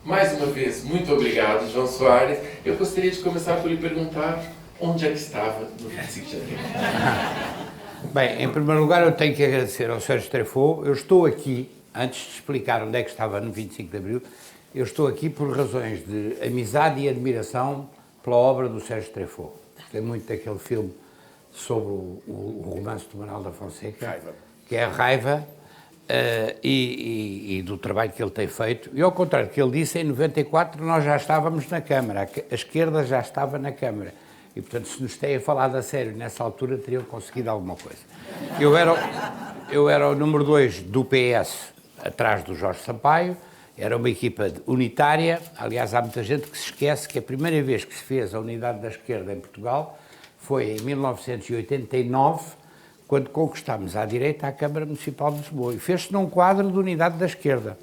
Mais uma vez, muito obrigado, João Soares. Eu gostaria de começar por lhe perguntar onde é que estava no 25 de janeiro. Bem, em primeiro lugar eu tenho que agradecer ao Sérgio Treffaut. Eu estou aqui, antes de explicar onde é que estava no 25 de Abril, eu estou aqui por razões de amizade e admiração pela obra do Sérgio Treffaut. Gostei muito daquele filme sobre o romance do Manuel da Fonseca, Raiva. Que é a Raiva, e do trabalho que ele tem feito. E ao contrário do que ele disse, em 94 nós já estávamos na Câmara, a esquerda já estava na Câmara. E, portanto, se nos têm falado a sério nessa altura, teriam conseguido alguma coisa. Eu era o número 2 do PS, atrás do Jorge Sampaio, era uma equipa unitária. Aliás, há muita gente que se esquece que a primeira vez que se fez a unidade da esquerda em Portugal foi em 1989, quando conquistámos à direita a Câmara Municipal de Lisboa. E fez-se num quadro de unidade da esquerda.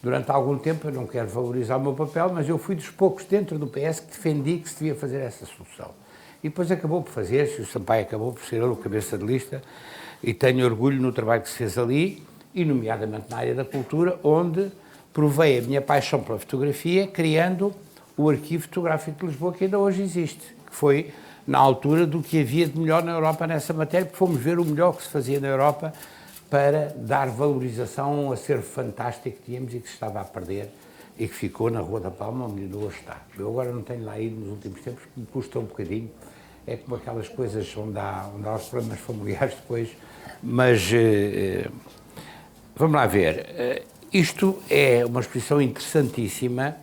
Durante algum tempo, eu não quero valorizar o meu papel, mas eu fui dos poucos dentro do PS que defendi que se devia fazer essa solução. E depois acabou por fazer-se, o Sampaio acabou por ser ele o cabeça de lista, e tenho orgulho no trabalho que se fez ali, e nomeadamente na área da cultura, onde provei a minha paixão pela fotografia, criando o Arquivo Fotográfico de Lisboa, que ainda hoje existe, que foi na altura do que havia de melhor na Europa nessa matéria, porque fomos ver o melhor que se fazia na Europa para dar valorização a um acervo fantástico que tínhamos e que se estava a perder, e que ficou na Rua da Palma, onde ainda hoje está. Eu agora não tenho lá ido nos últimos tempos, porque me custa um bocadinho, é como aquelas coisas onde há os problemas familiares depois, mas vamos lá ver. Isto é uma exposição interessantíssima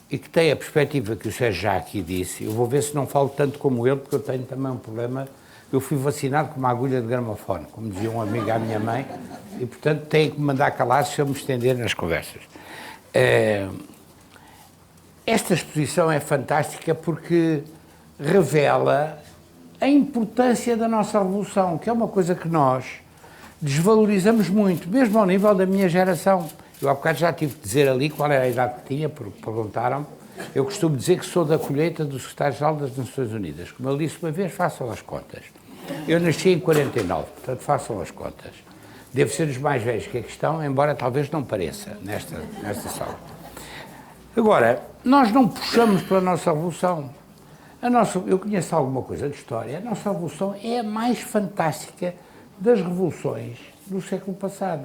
e que tem a perspectiva que o Sérgio já aqui disse. Eu vou ver se não falo tanto como ele, porque eu tenho também um problema. Eu fui vacinado com uma agulha de gramofone, como dizia um amigo à minha mãe, e portanto tenho que me mandar calar se eu me estender nas conversas. Esta exposição é fantástica porque revela a importância da nossa revolução, que é uma coisa que nós desvalorizamos muito, mesmo ao nível da minha geração. Eu há bocado já tive que dizer ali qual era a idade que tinha, porque perguntaram-me. Eu costumo dizer que sou da colheita do secretário-geral das Nações Unidas. Como ele disse uma vez, façam as contas. Eu nasci em 49, portanto façam as contas. Devo ser dos mais velhos que aqui estão, embora talvez não pareça nesta sala. Agora, nós não puxamos pela nossa revolução. Eu conheço alguma coisa de história. A nossa revolução é a mais fantástica das revoluções do século passado.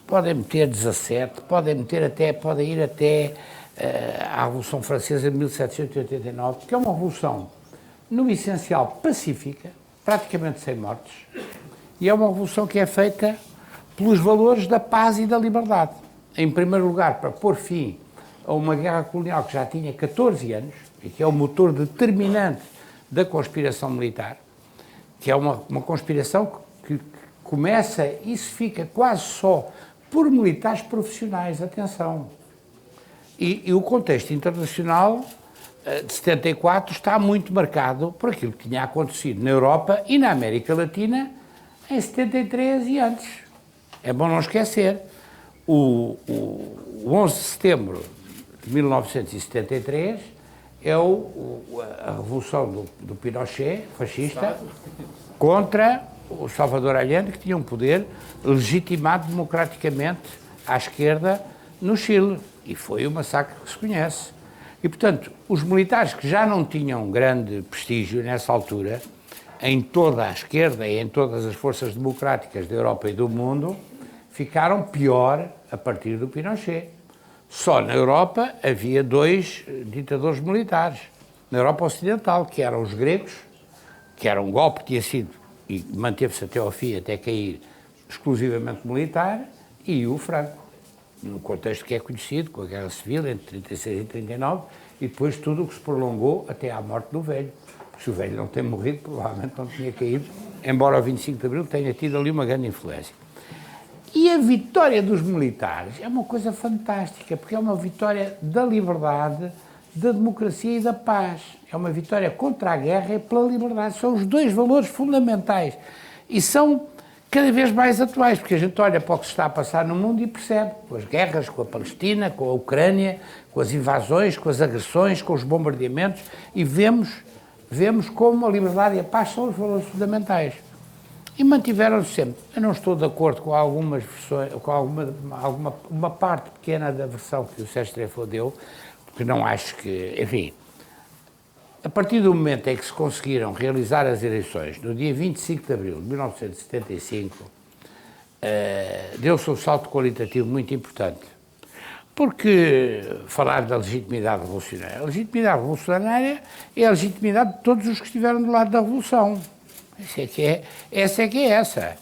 Podem meter 17, podem ir até à Revolução Francesa de 1789, que é uma revolução, no essencial, pacífica, praticamente sem mortes, e é uma revolução que é feita pelos valores da paz e da liberdade. Em primeiro lugar, para pôr fim a uma guerra colonial que já tinha 14 anos, e que é o motor determinante da conspiração militar, que é uma conspiração que começa e se fica quase só por militares profissionais, atenção. E o contexto internacional de 74 está muito marcado por aquilo que tinha acontecido na Europa e na América Latina em 73 e antes. É bom não esquecer, o 11 de setembro de 1973 é a revolução do Pinochet, fascista, contra o Salvador Allende, que tinha um poder legitimado democraticamente à esquerda no Chile. E foi o massacre que se conhece. E, portanto, os militares que já não tinham grande prestígio nessa altura, em toda a esquerda e em todas as forças democráticas da Europa e do mundo, ficaram pior a partir do Pinochet. Só na Europa havia 2 ditadores militares. Na Europa Ocidental, que eram os gregos, que era um golpe que tinha sido, e manteve-se até ao fim, até cair, exclusivamente militar, e o Franco, no contexto que é conhecido, com a Guerra Civil, entre 36 e 39, e depois tudo o que se prolongou até à morte do velho. Porque se o velho não tem morrido, provavelmente não tinha caído, embora o 25 de Abril tenha tido ali uma grande influência. E a vitória dos militares é uma coisa fantástica, porque é uma vitória da liberdade, da democracia e da paz. É uma vitória contra a guerra e pela liberdade. São os 2 valores fundamentais. E são cada vez mais atuais, porque a gente olha para o que se está a passar no mundo e percebe, com as guerras, com a Palestina, com a Ucrânia, com as invasões, com as agressões, com os bombardeamentos, e vemos como a liberdade e a paz são os valores fundamentais. E mantiveram-se sempre. Eu não estou de acordo com algumas versões, com uma parte pequena da versão que o Sérgio Trefo deu, porque não acho que, enfim, a partir do momento em que se conseguiram realizar as eleições, no dia 25 de abril de 1975, deu-se um salto qualitativo muito importante. Porque falar da legitimidade revolucionária, a legitimidade revolucionária é a legitimidade de todos os que estiveram do lado da Revolução. Essa é que é essa.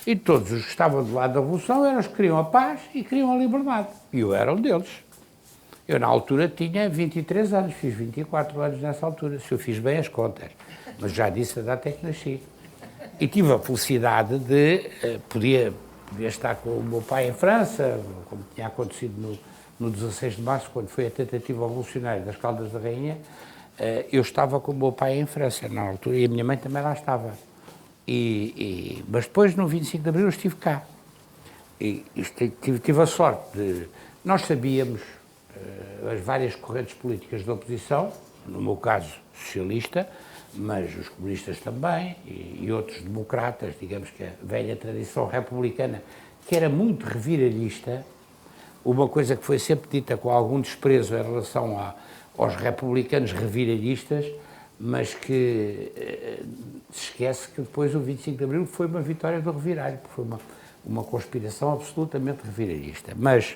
E todos os que estavam do lado da Revolução eram os que queriam a paz e queriam a liberdade. E eu era um deles. Eu, na altura, tinha 23 anos, fiz 24 anos nessa altura, se eu fiz bem as contas. Mas já disse a data que nasci. E tive a felicidade de... podia estar com o meu pai em França, como tinha acontecido no 16 de março, quando foi a tentativa revolucionária das Caldas da Rainha. Eu estava com o meu pai em França, na altura, e a minha mãe também lá estava. Mas depois, no 25 de abril, eu estive cá. E tive a sorte de... Nós sabíamos as várias correntes políticas da oposição, no meu caso, socialista, mas os comunistas também, e outros democratas, digamos que a velha tradição republicana, que era muito reviralhista, uma coisa que foi sempre dita com algum desprezo em relação aos republicanos reviralhistas, mas que se esquece que depois o 25 de Abril foi uma vitória do reviralho, foi uma conspiração absolutamente reviralhista. Mas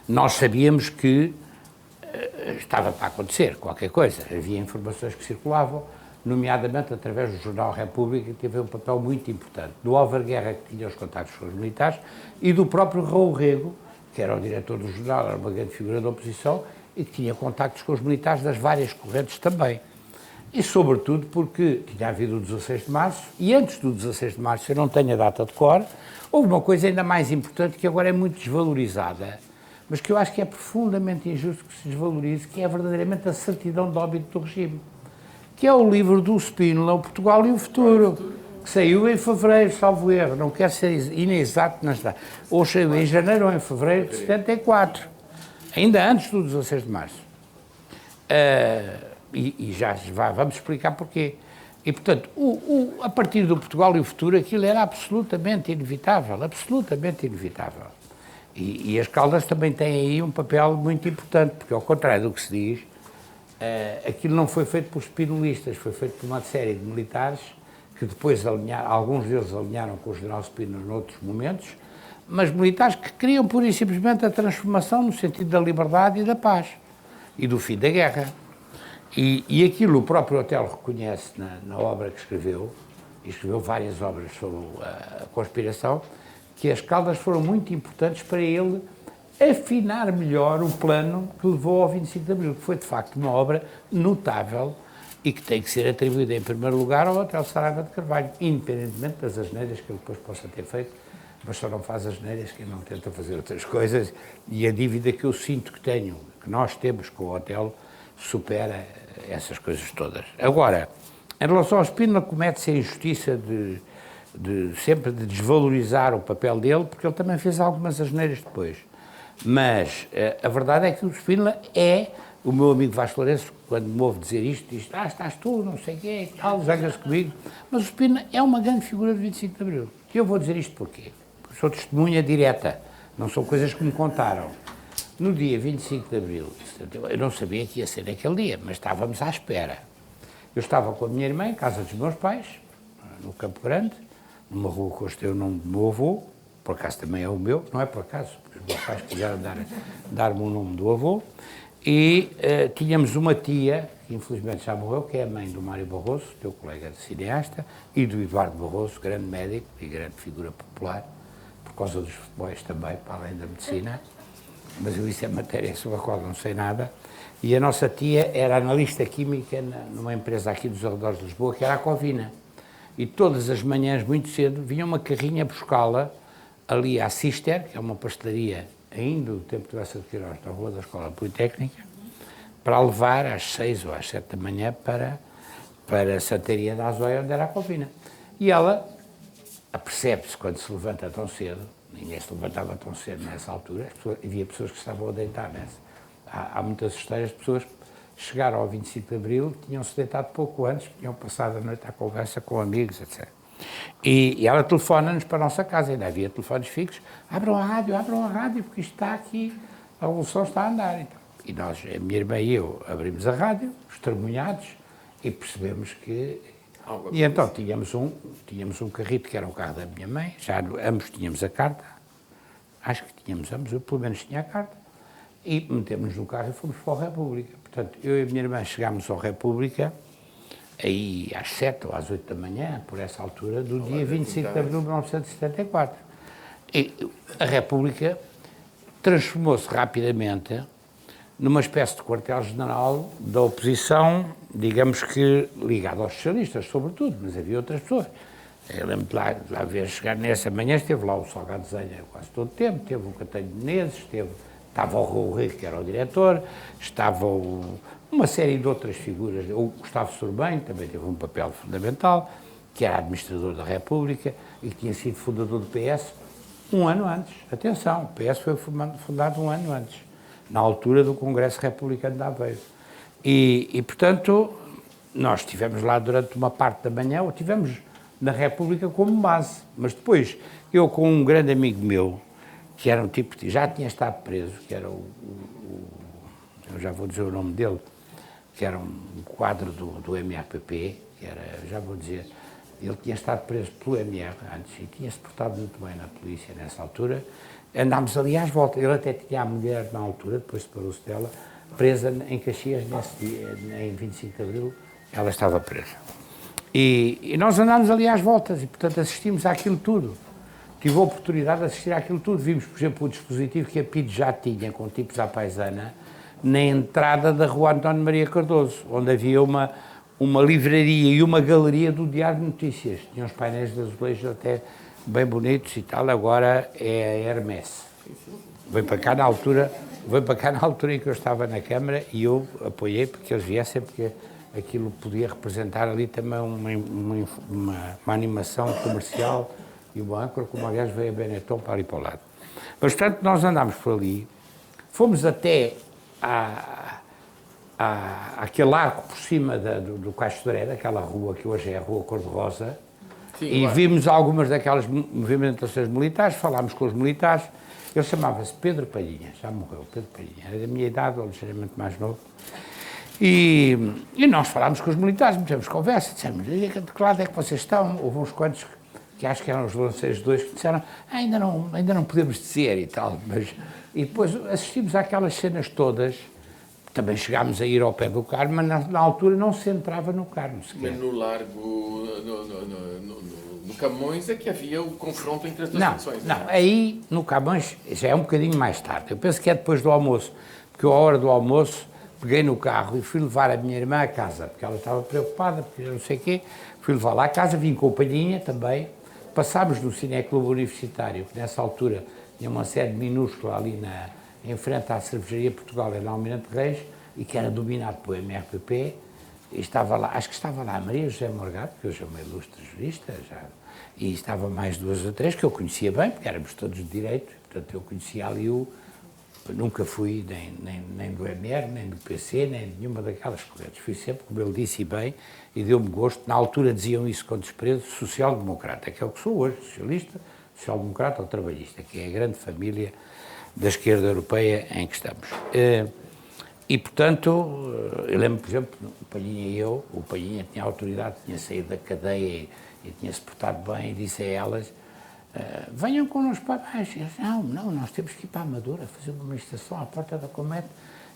nós sabíamos que estava para acontecer qualquer coisa, havia informações que circulavam, nomeadamente através do jornal República, que teve um papel muito importante, do Álvaro Guerra, que tinha os contactos com os militares, e do próprio Raul Rego, que era o diretor do jornal, era uma grande figura da oposição, e que tinha contactos com os militares das várias correntes também. E, sobretudo, porque tinha havido o 16 de março, e antes do 16 de março, eu não tenho a data de cor, houve uma coisa ainda mais importante, que agora é muito desvalorizada, mas que eu acho que é profundamente injusto que se desvalorize, que é verdadeiramente a certidão de óbito do regime, que é o livro do Spínola, O Portugal e o Futuro, que saiu em fevereiro, salvo erro, não quero ser inexato, não está, ou saiu em janeiro ou em fevereiro de 74, ainda antes do 16 de março. E já vamos explicar porquê. E, portanto, a partir do Portugal e o Futuro, aquilo era absolutamente inevitável, absolutamente inevitável. E as Caldas também têm aí um papel muito importante, porque, ao contrário do que se diz, aquilo não foi feito por espinolistas, foi feito por uma série de militares que depois alguns deles alinharam com o general Spínola noutros momentos, mas militares que queriam pura e simplesmente a transformação no sentido da liberdade e da paz e do fim da guerra. E aquilo o próprio Otelo reconhece na obra que escreveu, e escreveu várias obras sobre a conspiração, que as Caldas foram muito importantes para ele afinar melhor o plano que levou ao 25 de Abril, que foi, de facto, uma obra notável e que tem que ser atribuída, em primeiro lugar, ao Otelo Saraiva de Carvalho, independentemente das asneiras que ele depois possa ter feito, mas só não faz asneiras quem não tenta fazer outras coisas, e a dívida que eu sinto que tenho, que nós temos com o Otelo, supera essas coisas todas. Agora, em relação ao Spínola, comete-se a injustiça sempre de desvalorizar o papel dele, porque ele também fez algumas asneiras depois. Mas a verdade é que o Spínola o meu amigo Vasco Lourenço, quando me ouve dizer isto, diz, estás tu, não sei o quê, tal, zangas comigo, mas o Spínola é uma grande figura do 25 de Abril. E eu vou dizer isto porquê? Porque sou testemunha direta, não são coisas que me contaram. No dia 25 de Abril, eu não sabia que ia ser naquele dia, mas estávamos à espera. Eu estava com a minha irmã em casa dos meus pais, no Campo Grande, numa rua que hoje tem o nome do meu avô, por acaso também é o meu, não é por acaso, porque os meus pais quiseram dar-me o nome do avô, e tínhamos uma tia, que infelizmente já morreu, que é a mãe do Mário Barroso, teu colega de cineasta, e do Eduardo Barroso, grande médico e grande figura popular, por causa dos futebols também, para além da medicina, mas isso é matéria sobre a qual não sei nada. E a nossa tia era analista química numa empresa aqui dos arredores de Lisboa, que era a Covina. E todas as manhãs, muito cedo, vinha uma carrinha buscá-la ali à Cister, que é uma pastelaria ainda do tempo de Bessa de Queiroz, na rua da Escola Politécnica, para a levar às 6 ou às 7 da manhã para a Santaria da Azóia, onde era a Covina. E ela apercebe-se quando se levanta tão cedo, ninguém se levantava tão cedo nessa altura, havia pessoas que estavam a deitar nessa. Há muitas histórias de pessoas chegaram ao 25 de Abril, tinham-se deitado pouco antes, tinham passado a noite à conversa com amigos, etc. E ela telefona-nos para a nossa casa, ainda havia telefones fixos, abram a rádio, porque isto está aqui, a revolução está a andar. E nós, a minha irmã e eu, abrimos a rádio, estremunhados, e percebemos que... E então tínhamos um carrito, que era o carro da minha mãe, já ambos tínhamos a carta, acho que tínhamos ambos, eu pelo menos tinha a carta, e metemos no carro e fomos para o República. Portanto, eu e a minha irmã chegámos ao República, aí às 7 ou às 8 da manhã, por essa altura, do dia 25 de abril de 1974. E a República transformou-se rapidamente numa espécie de quartel-general da oposição, digamos que ligado aos socialistas, sobretudo, mas havia outras pessoas. Eu lembro de lá ver chegar nessa manhã, esteve lá o Salgado Zenha quase todo o tempo, teve o Catanho de Menezes, estava o Raul Rico, que era o diretor, estava uma série de outras figuras, o Gustavo Sorbenho também teve um papel fundamental, que era administrador da República e que tinha sido fundador do PS um ano antes. Atenção, o PS foi fundado um ano antes, na altura do Congresso Republicano de Aveiro. E, portanto, nós estivemos lá durante uma parte da manhã, ou estivemos na República como base, mas depois, eu com um grande amigo meu, que era um tipo que já tinha estado preso, que era eu já vou dizer o nome dele, que era um quadro do MRPP, que era, já vou dizer, ele tinha estado preso pelo MR antes e tinha-se portado muito bem na polícia nessa altura. Andámos ali às voltas, ele até tinha a mulher na altura, depois separou-se dela, presa em Caxias nesse dia, em 25 de Abril, ela estava presa. E nós andámos ali às voltas e, portanto, assistimos àquilo tudo. Tive a oportunidade de assistir àquilo tudo. Vimos, por exemplo, o dispositivo que a PIDE já tinha, com tipos à paisana, na entrada da rua António Maria Cardoso, onde havia uma livraria e uma galeria do Diário de Notícias. Tinha uns painéis de azulejos até bem bonitos e tal, agora é a Hermès. Veio para cá na altura em que eu estava na Câmara e eu apoiei porque eles viessem, porque aquilo podia representar ali também uma animação comercial e uma âncora, como aliás veio a Benetton para ali para o lado. Mas, portanto, nós andámos por ali, fomos até aquele arco por cima do Caixo de Dreda, aquela rua que hoje é a Rua Cor-de-Rosa, e claro, vimos algumas daquelas movimentações militares, falámos com os militares. Ele chamava-se Pedro Palhinha, já morreu, Pedro Palhinha, era da minha idade, ou ligeiramente mais novo. E nós falámos com os militares, metemos conversa, dissemos, de que lado é que vocês estão? Houve uns quantos, que acho que eram os lanceiros dois, que disseram, ainda não podemos descer e tal. E depois assistimos àquelas cenas todas, também chegámos a ir ao pé do Carmo, mas na altura não se entrava no Carmo sequer. Mas no Largo, no Camões é que havia o confronto entre as duas facções. Não, aí no Camões já é um bocadinho mais tarde. Eu penso que é depois do almoço, porque à hora do almoço peguei no carro e fui levar a minha irmã à casa, porque ela estava preocupada, porque eu não sei o quê, fui levá-la à casa, vim com o Palhinha também, passámos no Cineclube Universitário, que nessa altura tinha uma sede minúscula ali em frente à Cervejaria Portugal, era Almirante Reis, e que era dominado pelo MRPP, e estava lá, acho que estava lá a Maria José Morgado, que hoje é uma ilustre jurista, e estava mais duas ou três, que eu conhecia bem, porque éramos todos de direito, portanto eu conhecia ali nunca fui nem do MR, nem do PC, nem de nenhuma daquelas correntes, fui sempre, como ele disse bem, e deu-me gosto, na altura diziam isso com desprezo, social-democrata, que é o que sou hoje, socialista, social-democrata ou trabalhista, que é a grande família da esquerda europeia em que estamos. E, portanto, eu lembro, por exemplo, o Palhinha e eu, o Palhinha tinha autoridade, tinha saído da cadeia e tinha-se portado bem, e disse a elas, venham connosco para baixo. E eles, não, nós temos que ir para a Amadora, fazer uma manifestação à porta da Comete.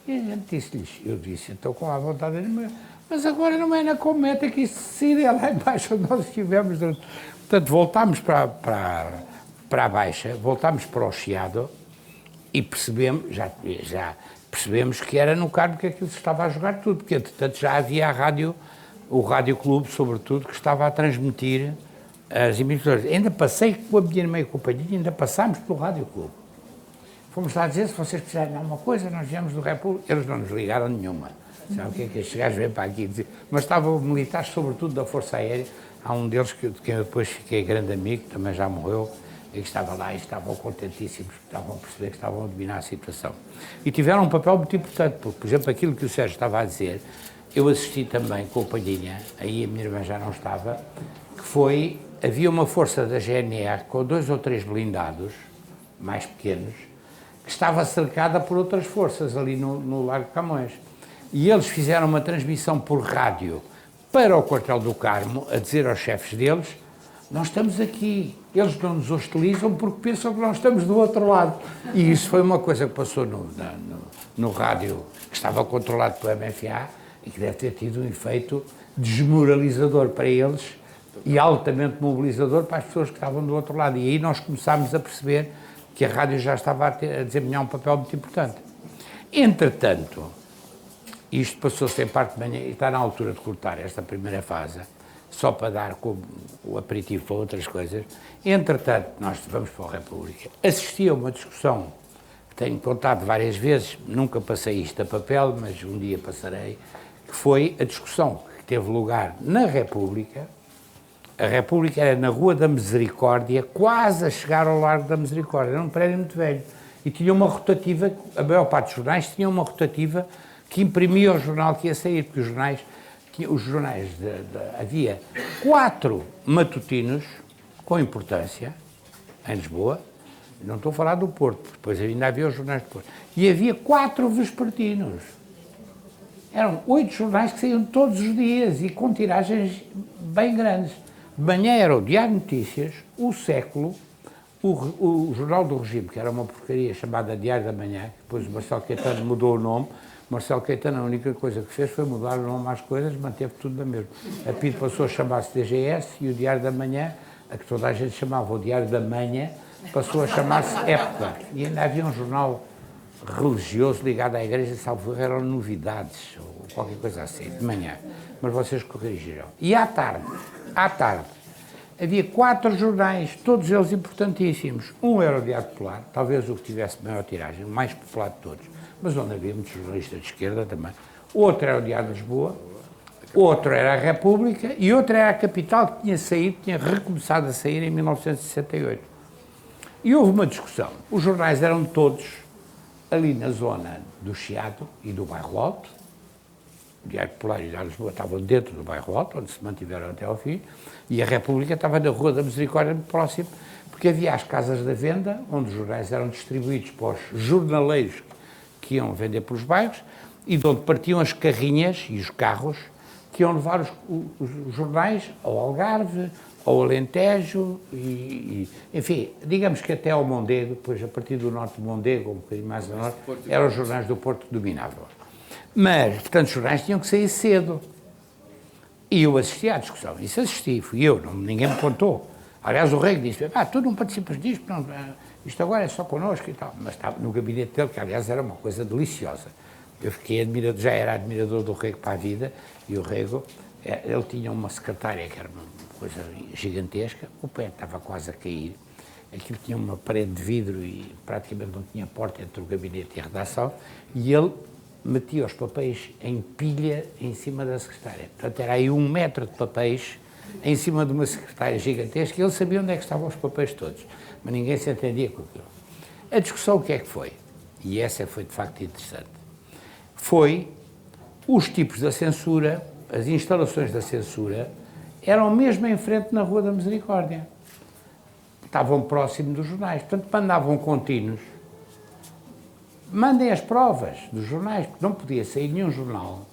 E a gente disse-lhes, eu disse, então com a vontade, mas agora não é na Comete, é que isso decide, é lá embaixo onde nós estivemos. Portanto, voltámos para a Baixa, voltámos para o Chiado e percebemos, já percebemos que era no Carmo que aquilo se estava a jogar tudo, porque, entretanto, já havia o Rádio Clube, sobretudo, que estava a transmitir as emissoras. Ainda passei com a minha irmã e com o Palhinha, ainda passámos pelo Rádio Clube. Fomos lá dizer, se vocês precisarem de alguma coisa, nós viemos do República. Eles não nos ligaram nenhuma. Sabe o que é que estes gajos vêm para aqui dizer? Mas estavam militares, sobretudo da Força Aérea. Há um deles de quem eu depois fiquei grande amigo, também já morreu, e que estava lá e estavam contentíssimos, estavam a perceber que estavam a dominar a situação. E tiveram um papel muito importante, porque, por exemplo, aquilo que o Sérgio estava a dizer, eu assisti também com o Palhinha, aí a minha irmã já não estava, que foi, havia uma força da GNR com 2 ou 3 blindados, mais pequenos, que estava cercada por outras forças ali no Largo de Camões. E eles fizeram uma transmissão por rádio para o quartel do Carmo, a dizer aos chefes deles, nós estamos aqui, eles não nos hostilizam porque pensam que nós estamos do outro lado. E isso foi uma coisa que passou no rádio, que estava controlado pelo MFA, e que deve ter tido um efeito desmoralizador para eles e altamente mobilizador para as pessoas que estavam do outro lado. E aí nós começámos a perceber que a rádio já estava a desempenhar um papel muito importante. Entretanto, isto passou-se em parte de manhã e está na altura de cortar esta primeira fase, só para dar como o aperitivo para outras coisas. Entretanto, nós vamos para a República. Assisti a uma discussão que tenho contado várias vezes, nunca passei isto a papel, mas um dia passarei, que foi a discussão que teve lugar na República. A República era na Rua da Misericórdia, quase a chegar ao Largo da Misericórdia, era um prédio muito velho, e tinha uma rotativa, a maior parte dos jornais tinha uma rotativa que imprimia o jornal que ia sair, porque os jornais havia 4 matutinos com importância, em Lisboa, não estou a falar do Porto, depois ainda havia os jornais do Porto, e havia 4 vespertinos. Eram 8 jornais que saíam todos os dias e com tiragens bem grandes. De manhã era o Diário de Notícias, o Século, o Jornal do Regime, que era uma porcaria chamada Diário da Manhã, depois o Marcelo Caetano mudou o nome. Marcelo Caetano, a única coisa que fez foi mudar o nome às coisas, manteve tudo na mesma. A PID passou a chamar-se DGS e o Diário da Manhã, a que toda a gente chamava o Diário da Manhã, passou a chamar-se Época. E ainda havia um jornal religioso ligado à igreja, salvo eram Novidades, ou qualquer coisa assim, de manhã. Mas vocês corrigiram. E à tarde, havia 4 jornais, todos eles importantíssimos. Um era o Diário Popular, talvez o que tivesse maior tiragem, o mais popular de todos, mas onde havia muitos jornalistas de esquerda também. Outro era o Diário de Lisboa, outro era a República e outro era a Capital, que tinha saído, tinha recomeçado a sair em 1968. E houve uma discussão. Os jornais eram todos ali na zona do Chiado e do Bairro Alto. O Diário Popular e o Diário de Lisboa estavam dentro do Bairro Alto, onde se mantiveram até ao fim, e a República estava na Rua da Misericórdia, muito próximo, porque havia as casas da venda, onde os jornais eram distribuídos para os jornaleiros que iam vender pelos bairros, e de onde partiam as carrinhas e os carros que iam levar os jornais ao Algarve, ao Alentejo, enfim, digamos que até ao Mondego, depois a partir do norte do Mondego, um bocadinho mais ao norte, eram os jornais do Porto que dominavam. Mas, portanto, os jornais tinham que sair cedo. E eu assisti à discussão. Isso assisti, fui eu, ninguém me contou. Aliás, o Rego disse, tu não participas disto, não, isto agora é só connosco e tal. Mas estava no gabinete dele, que aliás era uma coisa deliciosa. Eu fiquei admirador, já era admirador do Rego para a vida, e o Rego, ele tinha uma secretária que era uma coisa gigantesca, o pé estava quase a cair, aquilo tinha uma parede de vidro e praticamente não tinha porta entre o gabinete e a redação, e ele metia os papéis em pilha em cima da secretária. Portanto, era aí 1 metro de papéis em cima de uma secretária gigantesca, e ele sabia onde é que estavam os papéis todos, mas ninguém se entendia com aquilo. A discussão o que é que foi? E essa foi de facto interessante. Foi os tipos da censura, as instalações da censura, eram mesmo em frente na Rua da Misericórdia. Estavam próximo dos jornais, portanto mandavam contínuos. Mandem as provas dos jornais, porque não podia sair nenhum jornal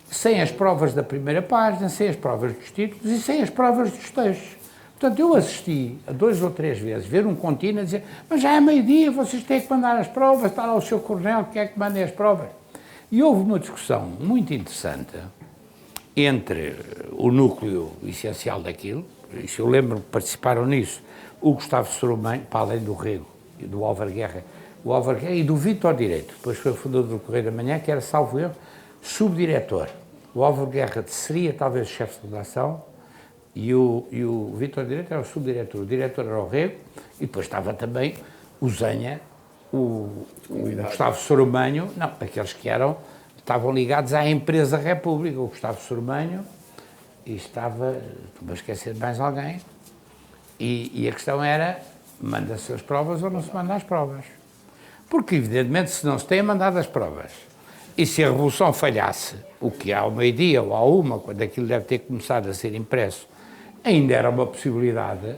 sem as provas da primeira página, sem as provas dos títulos e sem as provas dos textos. Portanto, eu assisti a 2 ou 3 vezes ver um contínuo a dizer, mas já é meio-dia, vocês têm que mandar as provas, está lá o seu coronel, que é que mandem as provas. E houve uma discussão muito interessante entre o núcleo essencial daquilo, e se eu lembro que participaram nisso, o Gustavo Soromanho, para além do Rego e do Álvaro Guerra, o Álvaro Guerra e do Vítor Direito, depois foi o fundador do Correio da Manhã, que era, salvo erro, subdiretor. O Álvaro Guerra seria talvez o chefe de redação e o Vítor Direito era o subdiretor. O diretor era o Rego e depois estava também o Zenha, o Gustavo Soromanho, não, aqueles que estavam ligados à empresa República, o Gustavo Soromanho, e estava, estou-me a esquecer de mais alguém, e a questão era manda-se as provas ou não se manda as provas. Porque, evidentemente, se não se têm mandado as provas, e se a Revolução falhasse, o que há ao meio-dia ou à uma, quando aquilo deve ter começado a ser impresso, ainda era uma possibilidade,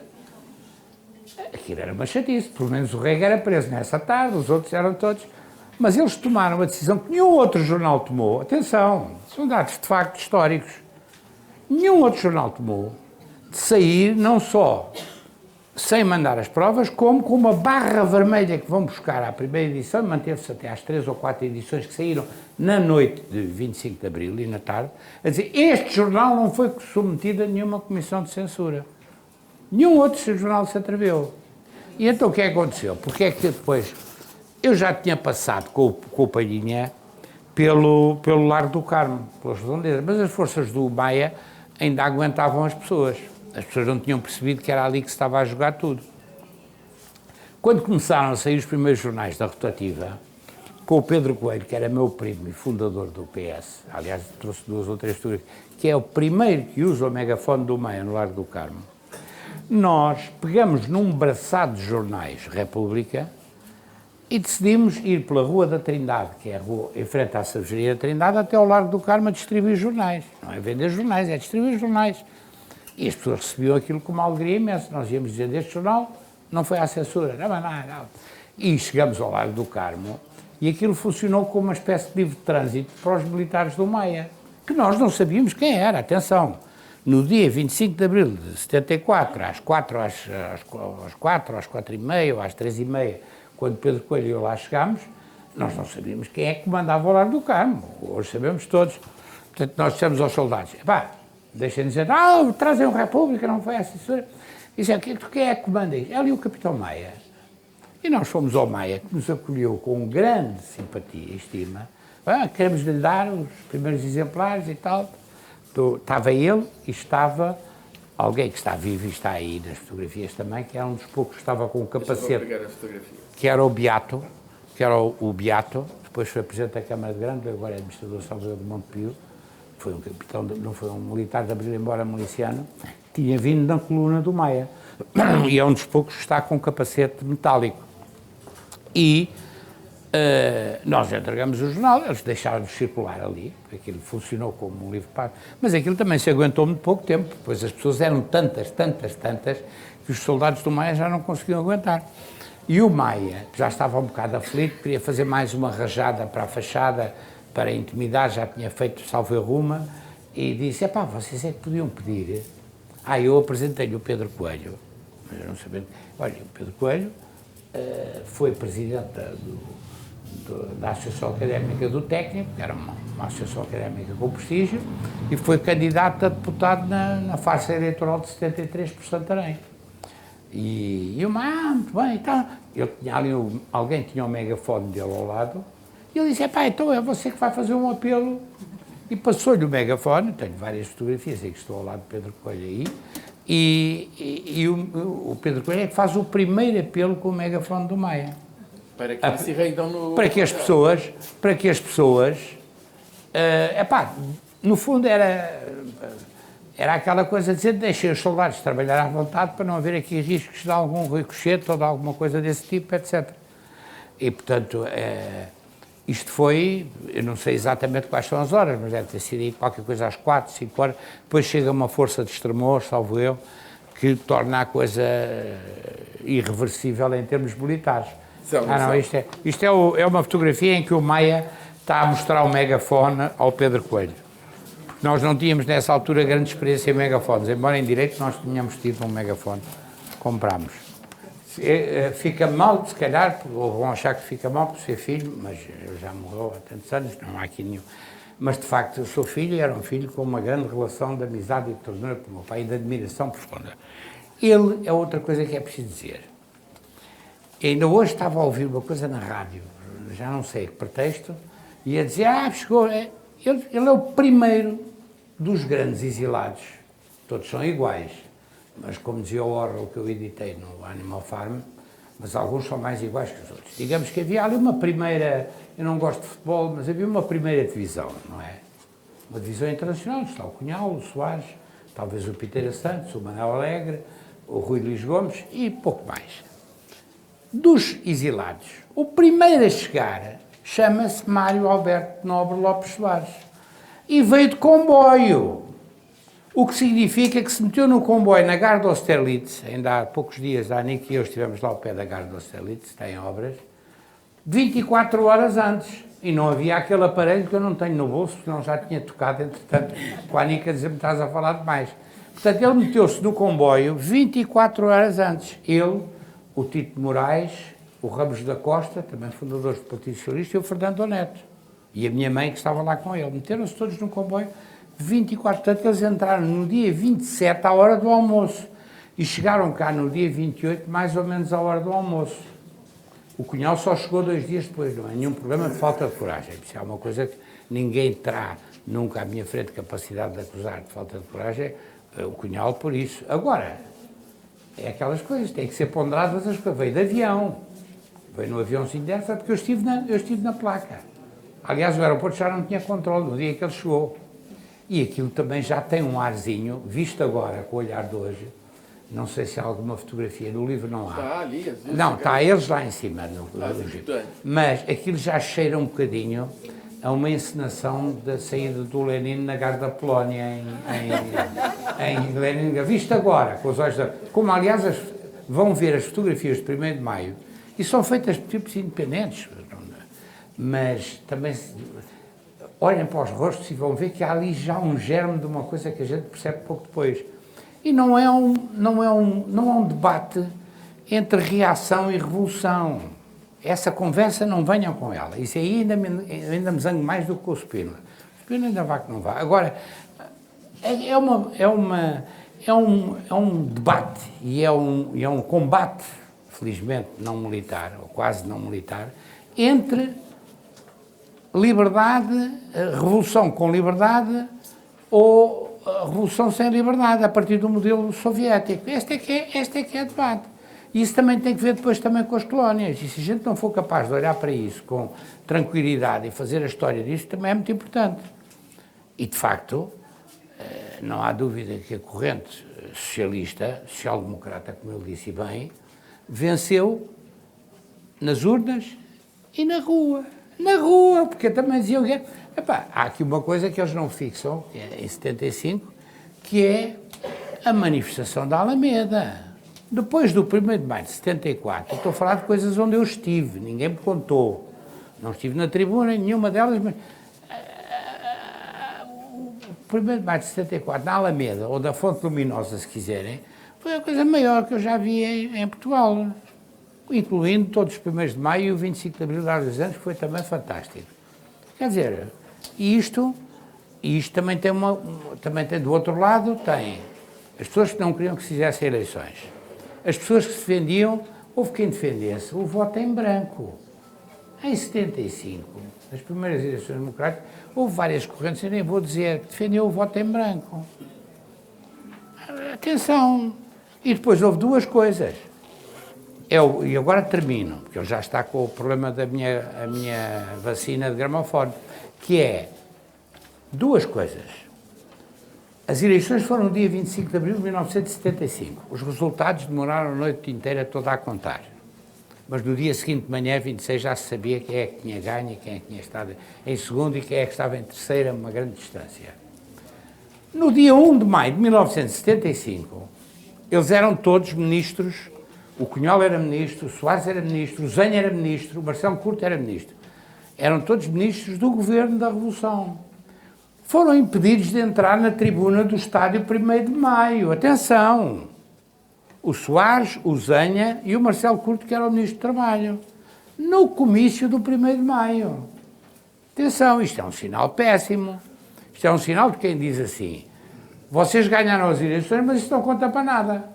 aquilo era uma chatice, pelo menos o Rega era preso nessa tarde, os outros eram todos, mas eles tomaram a decisão que nenhum outro jornal tomou, atenção, são dados de facto históricos, nenhum outro jornal tomou, de sair não só sem mandar as provas, como com uma barra vermelha que vão buscar à primeira edição, manteve-se até às 3 ou 4 edições que saíram na noite de 25 de Abril e na tarde, a dizer, este jornal não foi submetido a nenhuma comissão de censura. Nenhum outro jornal se atreveu. E então o que é que aconteceu? Porque é que depois, eu já tinha passado com o Palhinha pelo Largo do Carmo, pelas redondezas, mas as forças do Maia ainda aguentavam as pessoas. As pessoas não tinham percebido que era ali que se estava a jogar tudo. Quando começaram a sair os primeiros jornais da rotativa, com o Pedro Coelho, que era meu primo e fundador do PS, aliás, trouxe 2 ou 3 fotografias, que é o primeiro que usa o megafone do Maia no Largo do Carmo, nós pegamos num braçado de jornais República e decidimos ir pela Rua da Trindade, que é a rua em frente à Cervejaria da Trindade, até ao Largo do Carmo a distribuir jornais. Não é vender jornais, é distribuir jornais. E as pessoas recebiam aquilo com uma alegria imensa. Nós íamos dizer, este jornal não foi à censura, não. E chegamos ao Largo do Carmo e aquilo funcionou como uma espécie de livro de trânsito para os militares do Maia, que nós não sabíamos quem era, atenção. No dia 25 de Abril de 74, às 4, às 4h30 ou às 3h30, quando Pedro Coelho e eu lá chegámos, nós não sabíamos quem é que comandava o Largo do Carmo. Hoje sabemos todos. Portanto, nós dissemos aos soldados, deixem-nos dizer, trazem o República, não foi a censura. Dizem, quem é que comanda isso? É ali o Capitão Maia. E nós fomos ao Maia, que nos acolheu com grande simpatia e estima. Queremos lhe dar os primeiros exemplares e tal. Estava ele e estava alguém que está vivo e está aí nas fotografias também, que era um dos poucos que estava com o capacete, que era o Beato, depois foi presidente da Câmara de Grande, agora é administrador de Salvador de Montepio. Foi um capitão, não foi um militar de Abril, embora miliciano, tinha vindo da coluna do Maia. E é um dos poucos que está com capacete metálico. E nós entregamos o jornal, eles deixaram-nos circular ali, aquilo funcionou como um livro pago, mas aquilo também se aguentou muito pouco tempo, pois as pessoas eram tantas, que os soldados do Maia já não conseguiam aguentar. E o Maia já estava um bocado aflito, queria fazer mais uma rajada para a fachada, para intimidar, já tinha feito salvo erro, e disse, vocês é que podiam pedir. Eu apresentei-lhe o Pedro Coelho, mas eu não sabia. Olha, o Pedro Coelho foi presidente da Associação Académica do Técnico, que era uma associação académica com prestígio, e foi candidato a deputado na farsa eleitoral de 73 por Santarém. E eu, muito bem, então, eu tinha ali, alguém tinha um megafone dele ao lado, e ele disse, então é você que vai fazer um apelo. E passou-lhe o megafone, tenho várias fotografias, aí que estou ao lado de Pedro Coelho aí, e o Pedro Coelho é que faz o primeiro apelo com o megafone do Maia. Para que se rendam no... Para que as pessoas, no fundo era aquela coisa de dizer, deixem os soldados trabalhar à vontade para não haver aqui riscos de algum ricochete ou de alguma coisa desse tipo, etc. E, portanto, isto foi, eu não sei exatamente quais são as horas, mas deve ter sido aí qualquer coisa às 4, 5 horas, depois chega uma força de extremor, salvo eu, que torna a coisa irreversível em termos militares. Isto é uma fotografia em que o Maia está a mostrar o megafone ao Pedro Coelho. Porque nós não tínhamos nessa altura grande experiência em megafones, embora em direito nós tínhamos tido um megafone, comprámos. Fica mal, se calhar, ou vão achar que fica mal por ser filho, mas eu já morreu há tantos anos, não há aqui nenhum. Mas, de facto, eu sou filho e era um filho com uma grande relação de amizade e de ternura com o meu pai e de admiração profunda. Ele é outra coisa que é preciso dizer. Ainda hoje estava a ouvir uma coisa na rádio, já não sei que pretexto, e a dizer, chegou, ele é o primeiro dos grandes exilados, todos são iguais. Mas, como dizia o Orwell que eu editei no Animal Farm, mas alguns são mais iguais que os outros. Digamos que havia ali uma primeira, eu não gosto de futebol, mas havia uma primeira divisão, não é? Uma divisão internacional, está o Cunhal, o Soares, talvez o Piteira Santos, o Manuel Alegre, o Rui Luís Gomes e pouco mais. dos exilados. O primeiro a chegar chama-se Mário Alberto Nobre Lopes Soares e veio de comboio, o que significa que se meteu no comboio na Gare de Austerlitz, ainda há poucos dias a Anique e eu estivemos lá ao pé da Gare de Austerlitz, está em obras, 24 horas antes, e não havia aquele aparelho que eu não tenho no bolso, porque não já tinha tocado, entretanto, com a Anique a dizer-me estás a falar demais. Portanto, ele meteu-se no comboio 24 horas antes, ele, o Tito Moraes, o Ramos da Costa, também fundadores do Partido Socialista, e o Fernando Neto. E a minha mãe que estava lá com ele. Meteram-se todos no comboio 24. Portanto, eles entraram no dia 27 à hora do almoço. E chegaram cá no dia 28, mais ou menos à hora do almoço. O Cunhal só chegou 2 dias depois. Não é nenhum problema de falta de coragem. Isso é uma coisa que ninguém terá nunca à minha frente capacidade de acusar de falta de coragem. O Cunhal por isso. Agora, é aquelas coisas, tem que ser ponderadas as coisas. Veio de avião. Veio no aviãozinho dessa, porque eu estive na placa. Aliás, o aeroporto já não tinha controle no dia que ele chegou. E aquilo também já tem um arzinho, visto agora com o olhar de hoje. Não sei se há alguma fotografia, no livro não há. Está ali, às vezes. Não, está eles lá em cima. Estudante. Mas aquilo já cheira um bocadinho a uma encenação da saída do Lenin na Gare da Polónia, em Lenin. Visto agora, com os olhos da... Como, aliás, vão ver as fotografias de 1º de Maio, e são feitas por tipos independentes, mas também olhem para os rostos e vão ver que há ali já um germe de uma coisa que a gente percebe pouco depois. E não é um debate entre reação e revolução. Essa conversa não venham com ela. Isso aí ainda me zango mais do que com o Spínola. O Spínola ainda vá que não vá. Agora, é um debate e é um combate, felizmente não militar, ou quase não militar, entre liberdade, revolução com liberdade ou revolução sem liberdade, a partir do modelo soviético. Este é que é debate. E isso também tem que ver depois também com as colónias. E se a gente não for capaz de olhar para isso com tranquilidade e fazer a história disso, também é muito importante. E, de facto, não há dúvida que a corrente socialista, social-democrata, como ele disse bem, venceu nas urnas e na rua. Na rua, porque também diziam que... Epá, há aqui uma coisa que eles não fixam, em 75, que é a manifestação da Alameda. Depois do 1º de maio de 74, estou a falar de coisas onde eu estive, ninguém me contou. Não estive na tribuna em nenhuma delas, mas... O 1º de maio de 74, na Alameda, ou da Fonte Luminosa, se quiserem, foi a coisa maior que eu já vi em Portugal, incluindo todos os 1º de maio e o 25 de abril de há 2 anos, que foi também fantástico. Quer dizer, isto também tem do outro lado, tem as pessoas que não queriam que se fizessem eleições, as pessoas que se defendiam, houve quem defendesse o voto em branco. Em 75, nas primeiras eleições democráticas, houve várias correntes, eu nem vou dizer, que defendiam o voto em branco. Atenção! E depois houve 2 coisas. E agora termino, porque ele já está com o problema da minha vacina de gramofone, que é 2 coisas. As eleições foram no dia 25 de abril de 1975. Os resultados demoraram a noite inteira toda a contar. Mas no dia seguinte, de manhã, 26, já se sabia quem é que tinha ganho e quem é que tinha estado em segundo e quem é que estava em terceira, a uma grande distância. No dia 1 de maio de 1975, eles eram todos ministros. O Cunhal era ministro, o Soares era ministro, o Zenha era ministro, o Marcelo Curto era ministro. Eram todos ministros do governo da Revolução. Foram impedidos de entrar na tribuna do estádio 1º de maio. Atenção! O Soares, o Zenha e o Marcelo Curto, que era o ministro do Trabalho. No comício do 1º de maio. Atenção, isto é um sinal péssimo. Isto é um sinal de quem diz assim, vocês ganharam as eleições, mas isto não conta para nada.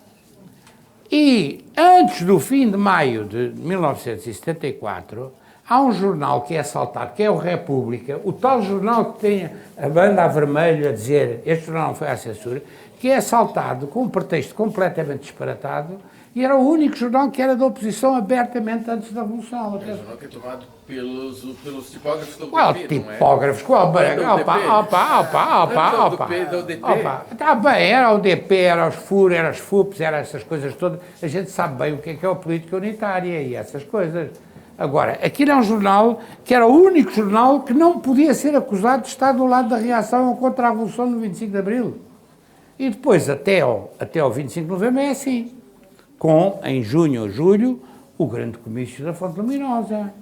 E, antes do fim de maio de 1974, há um jornal que é assaltado, que é o República, o tal jornal que tem a banda a vermelho a dizer este jornal não foi à censura, que é assaltado com um pretexto completamente disparatado, E era o único jornal que era da oposição abertamente antes da Revolução. É um jornal que é tomado pelos tipógrafos do Qual UDP, não é? tipógrafos? Qual? Não é do UDP? Opa. Do UDP? Está bem, era o DP, era os FUR, era as FUPs, era essas coisas todas. A gente sabe bem o que é a política unitária e essas coisas. Agora, aquilo é um jornal que era o único jornal que não podia ser acusado de estar do lado da reação contra a Revolução no 25 de Abril. E depois, até ao 25 de Novembro, é assim. Em junho ou julho, o grande comício da Fonte Luminosa.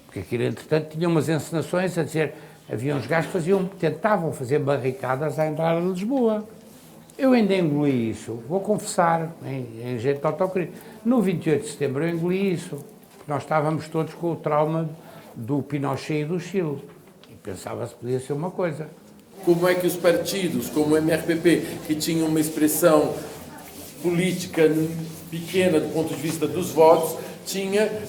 Porque aquilo, entretanto, tinha umas encenações a dizer, havia uns gajos que tentavam fazer barricadas à entrada de Lisboa. Eu ainda engoli isso, vou confessar, em jeito de autocrítica. No 28 de setembro eu engoli isso. Nós estávamos todos com o trauma do Pinochet e do Chile. E pensava-se que podia ser uma coisa. Como é que os partidos, como o MRPP, que tinham uma expressão política pequena do ponto de vista dos votos,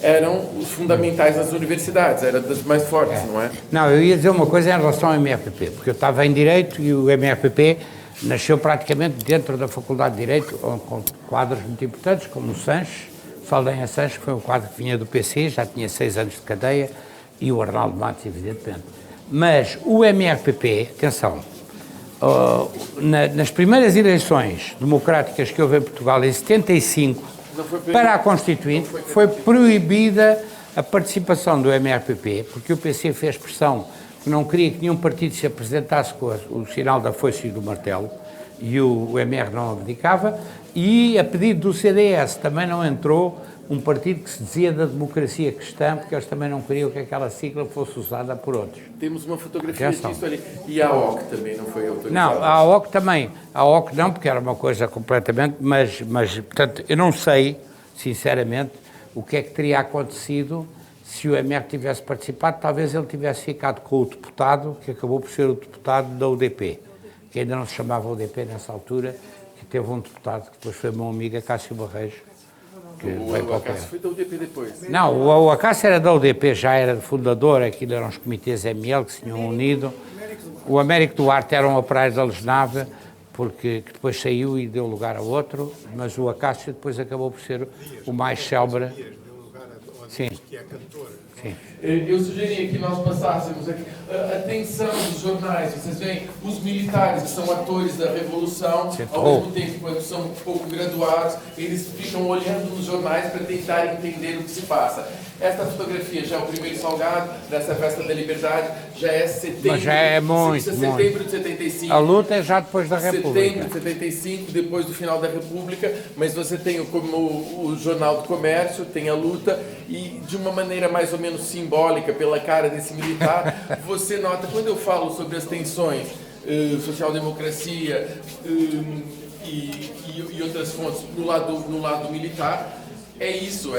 eram os fundamentais nas universidades, era das mais fortes, não é? Não, eu ia dizer uma coisa em relação ao MRPP, porque eu estava em Direito e o MRPP nasceu praticamente dentro da Faculdade de Direito, com quadros muito importantes, como o Sanches, Saldanha Sanches, que foi um quadro que vinha do PC, já tinha 6 anos de cadeia, e o Arnaldo Matos, evidentemente. Mas o MRPP, atenção, nas primeiras eleições democráticas que houve em Portugal, em 75, para a Constituinte, foi proibida a participação do MRPP, porque o PC fez pressão que não queria que nenhum partido se apresentasse com o sinal da foice e do martelo, e o MR não abdicava, e a pedido do CDS também não entrou um partido que se dizia da democracia cristã, porque eles também não queriam que aquela sigla fosse usada por outros. Temos uma fotografia disso ali. E a OC também não foi autorizada? Não, a OC também. A OC não, porque era uma coisa completamente, mas portanto, eu não sei, sinceramente, o que é que teria acontecido se o MR tivesse participado. Talvez ele tivesse ficado com o deputado, que acabou por ser o deputado da UDP, que ainda não se chamava UDP nessa altura, que teve um deputado que depois foi meu amigo, Acácio Barreiros. O Acácio foi da UDP depois? Não, o Acácio era da UDP, já era fundador, aquilo eram os comitês ML que se tinham unido. O Américo Duarte era um operário da Lesnave, que depois saiu e deu lugar a outro, mas o Acácio depois acabou por ser o mais célebre. Sim. Sim. Eu sugeria que nós passássemos aqui a atenção dos jornais. Vocês veem os militares, que são atores da Revolução, ao mesmo tempo, quando são um pouco graduados, eles ficam olhando nos jornais para tentar entender o que se passa. Esta fotografia já é o primeiro salgado dessa festa da liberdade, já é setembro, mas já é muito, setembro de 75. A luta é já depois da República. Setembro de 75, depois do final da República, mas você tem como o Jornal do Comércio, tem a luta, e de uma maneira mais ou menos simbólica, pela cara desse militar, você nota, quando eu falo sobre as tensões, social-democracia e outras fontes no lado militar, é isso,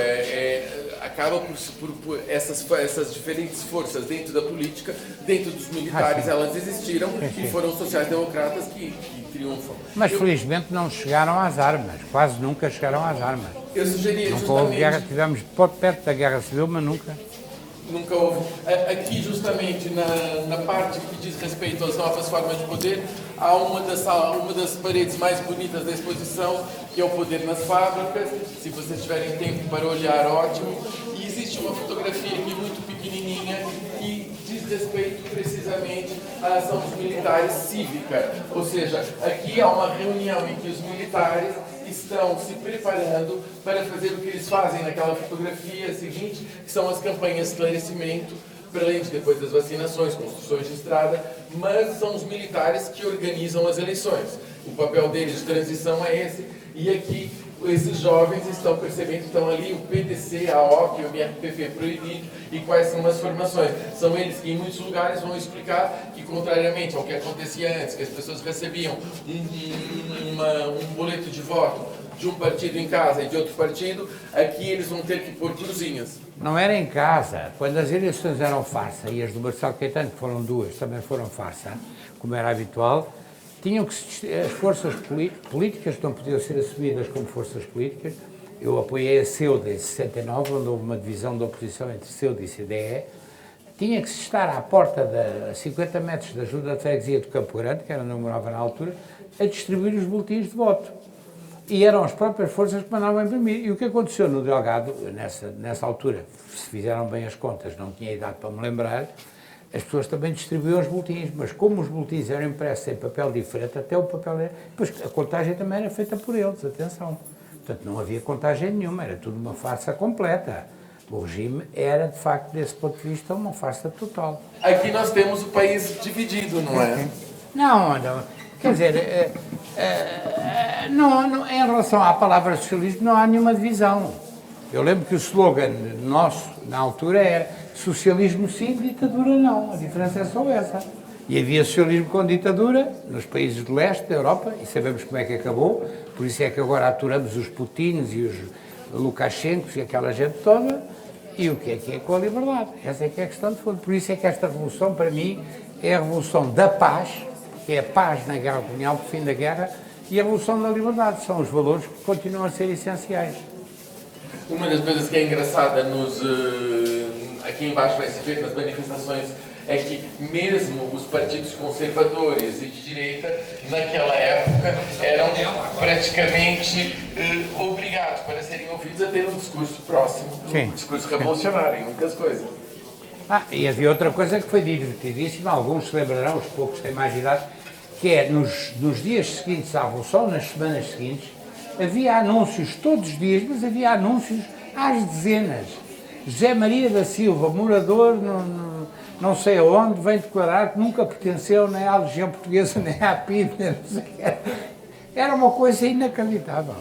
acaba por essas diferentes forças dentro da política, dentro dos militares, elas existiram e foram sociais-democratas que triunfam. Mas felizmente não chegaram às armas, quase nunca chegaram às armas. Eu sugeria nunca justamente... houve guerra, tivemos perto da Guerra Civil, mas nunca. Nunca houve. Aqui, justamente, na parte que diz respeito às novas formas de poder, há uma das paredes mais bonitas da exposição, que é o poder nas fábricas. Se vocês tiverem tempo para olhar, ótimo. E existe uma fotografia aqui muito pequenininha que diz respeito precisamente à ação dos militares cívica. Ou seja, aqui há uma reunião em que os militares estão se preparando para fazer o que eles fazem naquela fotografia seguinte, que são as campanhas de esclarecimento, para além de depois das vacinações, construções de estrada, mas são os militares que organizam as eleições. O papel deles de transição é esse, e aqui esses jovens estão percebendo, estão ali o PTC, a OC, o MRPP proibido, e quais são as formações. São eles que em muitos lugares vão explicar que, contrariamente ao que acontecia antes, que as pessoas recebiam um boleto de voto de um partido em casa e de outro partido, aqui eles vão ter que pôr cruzinhas. Não era em casa. Quando as eleições eram farsa, e as do Marcelo Caetano, que foram duas, também foram farsa, como era habitual, tinham que as forças políticas não podiam ser assumidas como forças políticas. Eu apoiei a CEUD em 69, onde houve uma divisão da oposição entre CEUD e CDE. Tinha que se estar à porta a 50 metros da Junta de Freguesia do Campo Grande, que era onde eu morava na altura, a distribuir os boletins de voto. E eram as próprias forças que mandavam imprimir. E o que aconteceu no Delgado, nessa altura, se fizeram bem as contas, não tinha idade para me lembrar, as pessoas também distribuíam os boletins, mas como os boletins eram impressos em papel diferente, até o papel... Depois a contagem também era feita por eles, atenção. Portanto, não havia contagem nenhuma, era tudo uma farsa completa. O regime era, de facto, desse ponto de vista, uma farsa total. Aqui nós temos o país dividido, não é? Não. Quer dizer, em relação à palavra socialismo, não há nenhuma divisão. Eu lembro que o slogan nosso, na altura, era socialismo sim, ditadura não. A diferença é só essa. E havia socialismo com ditadura nos países do leste da Europa, e sabemos como é que acabou, por isso é que agora aturamos os Putins e os Lukashenkos e aquela gente toda, e o que é com a liberdade? Essa é que é a questão de fundo. Por isso é que esta revolução, para mim, é a revolução da paz, que é a paz na guerra colonial, o fim da guerra, e a revolução da liberdade. São os valores que continuam a ser essenciais. Uma das coisas que é engraçada aqui embaixo vai-se ver nas manifestações é que mesmo os partidos conservadores e de direita, naquela época, eram praticamente obrigados para serem ouvidos a ter um discurso próximo, um discurso revolucionário em muitas coisas. E havia outra coisa que foi divertidíssima, alguns se lembrarão, os poucos têm mais idade, que é nos dias seguintes à Revolução, nas semanas seguintes, havia anúncios todos os dias, mas havia anúncios às dezenas. José Maria da Silva, morador não sei aonde, vem declarar que nunca pertenceu nem à Legião Portuguesa, nem à PIDE, nem não sei o que. Era uma coisa inacreditável.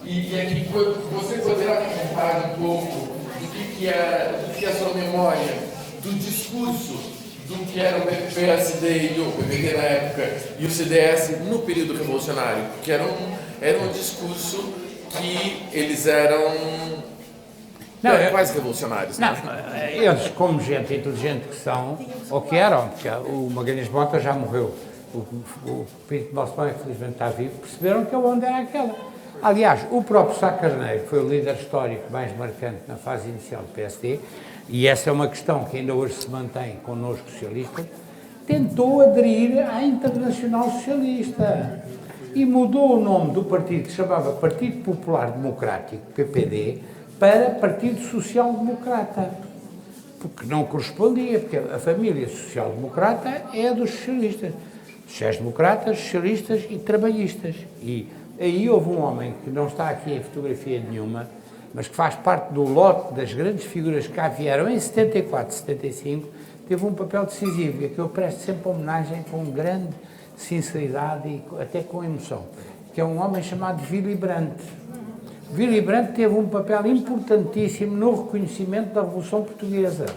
E aqui você poderá comentar um pouco do que é a sua memória do discurso do que era o PSD e o PPD na época e o CDS no período revolucionário, porque era um discurso que eles eram quase revolucionários. Não, eles, como gente inteligente que são, ou que eram, porque o Magalhães Mota já morreu, o Pinto de Balsemão, infelizmente está vivo, perceberam que a onda era aquela. Aliás, o próprio Sá Carneiro, que foi o líder histórico mais marcante na fase inicial do PSD, e essa é uma questão que ainda hoje se mantém connosco socialista, tentou aderir à Internacional Socialista e mudou o nome do partido, que se chamava Partido Popular Democrático, PPD, para Partido Social Democrata, porque não correspondia, porque a família social democrata é a dos socialistas, sociais-democratas, socialistas e trabalhistas. E aí houve um homem que não está aqui em fotografia nenhuma, mas que faz parte do lote das grandes figuras que cá vieram em 74, 75, teve um papel decisivo, e a que eu presto sempre homenagem com grande sinceridade e até com emoção, que é um homem chamado Willy Brandt. Willy Brandt teve um papel importantíssimo no reconhecimento da Revolução Portuguesa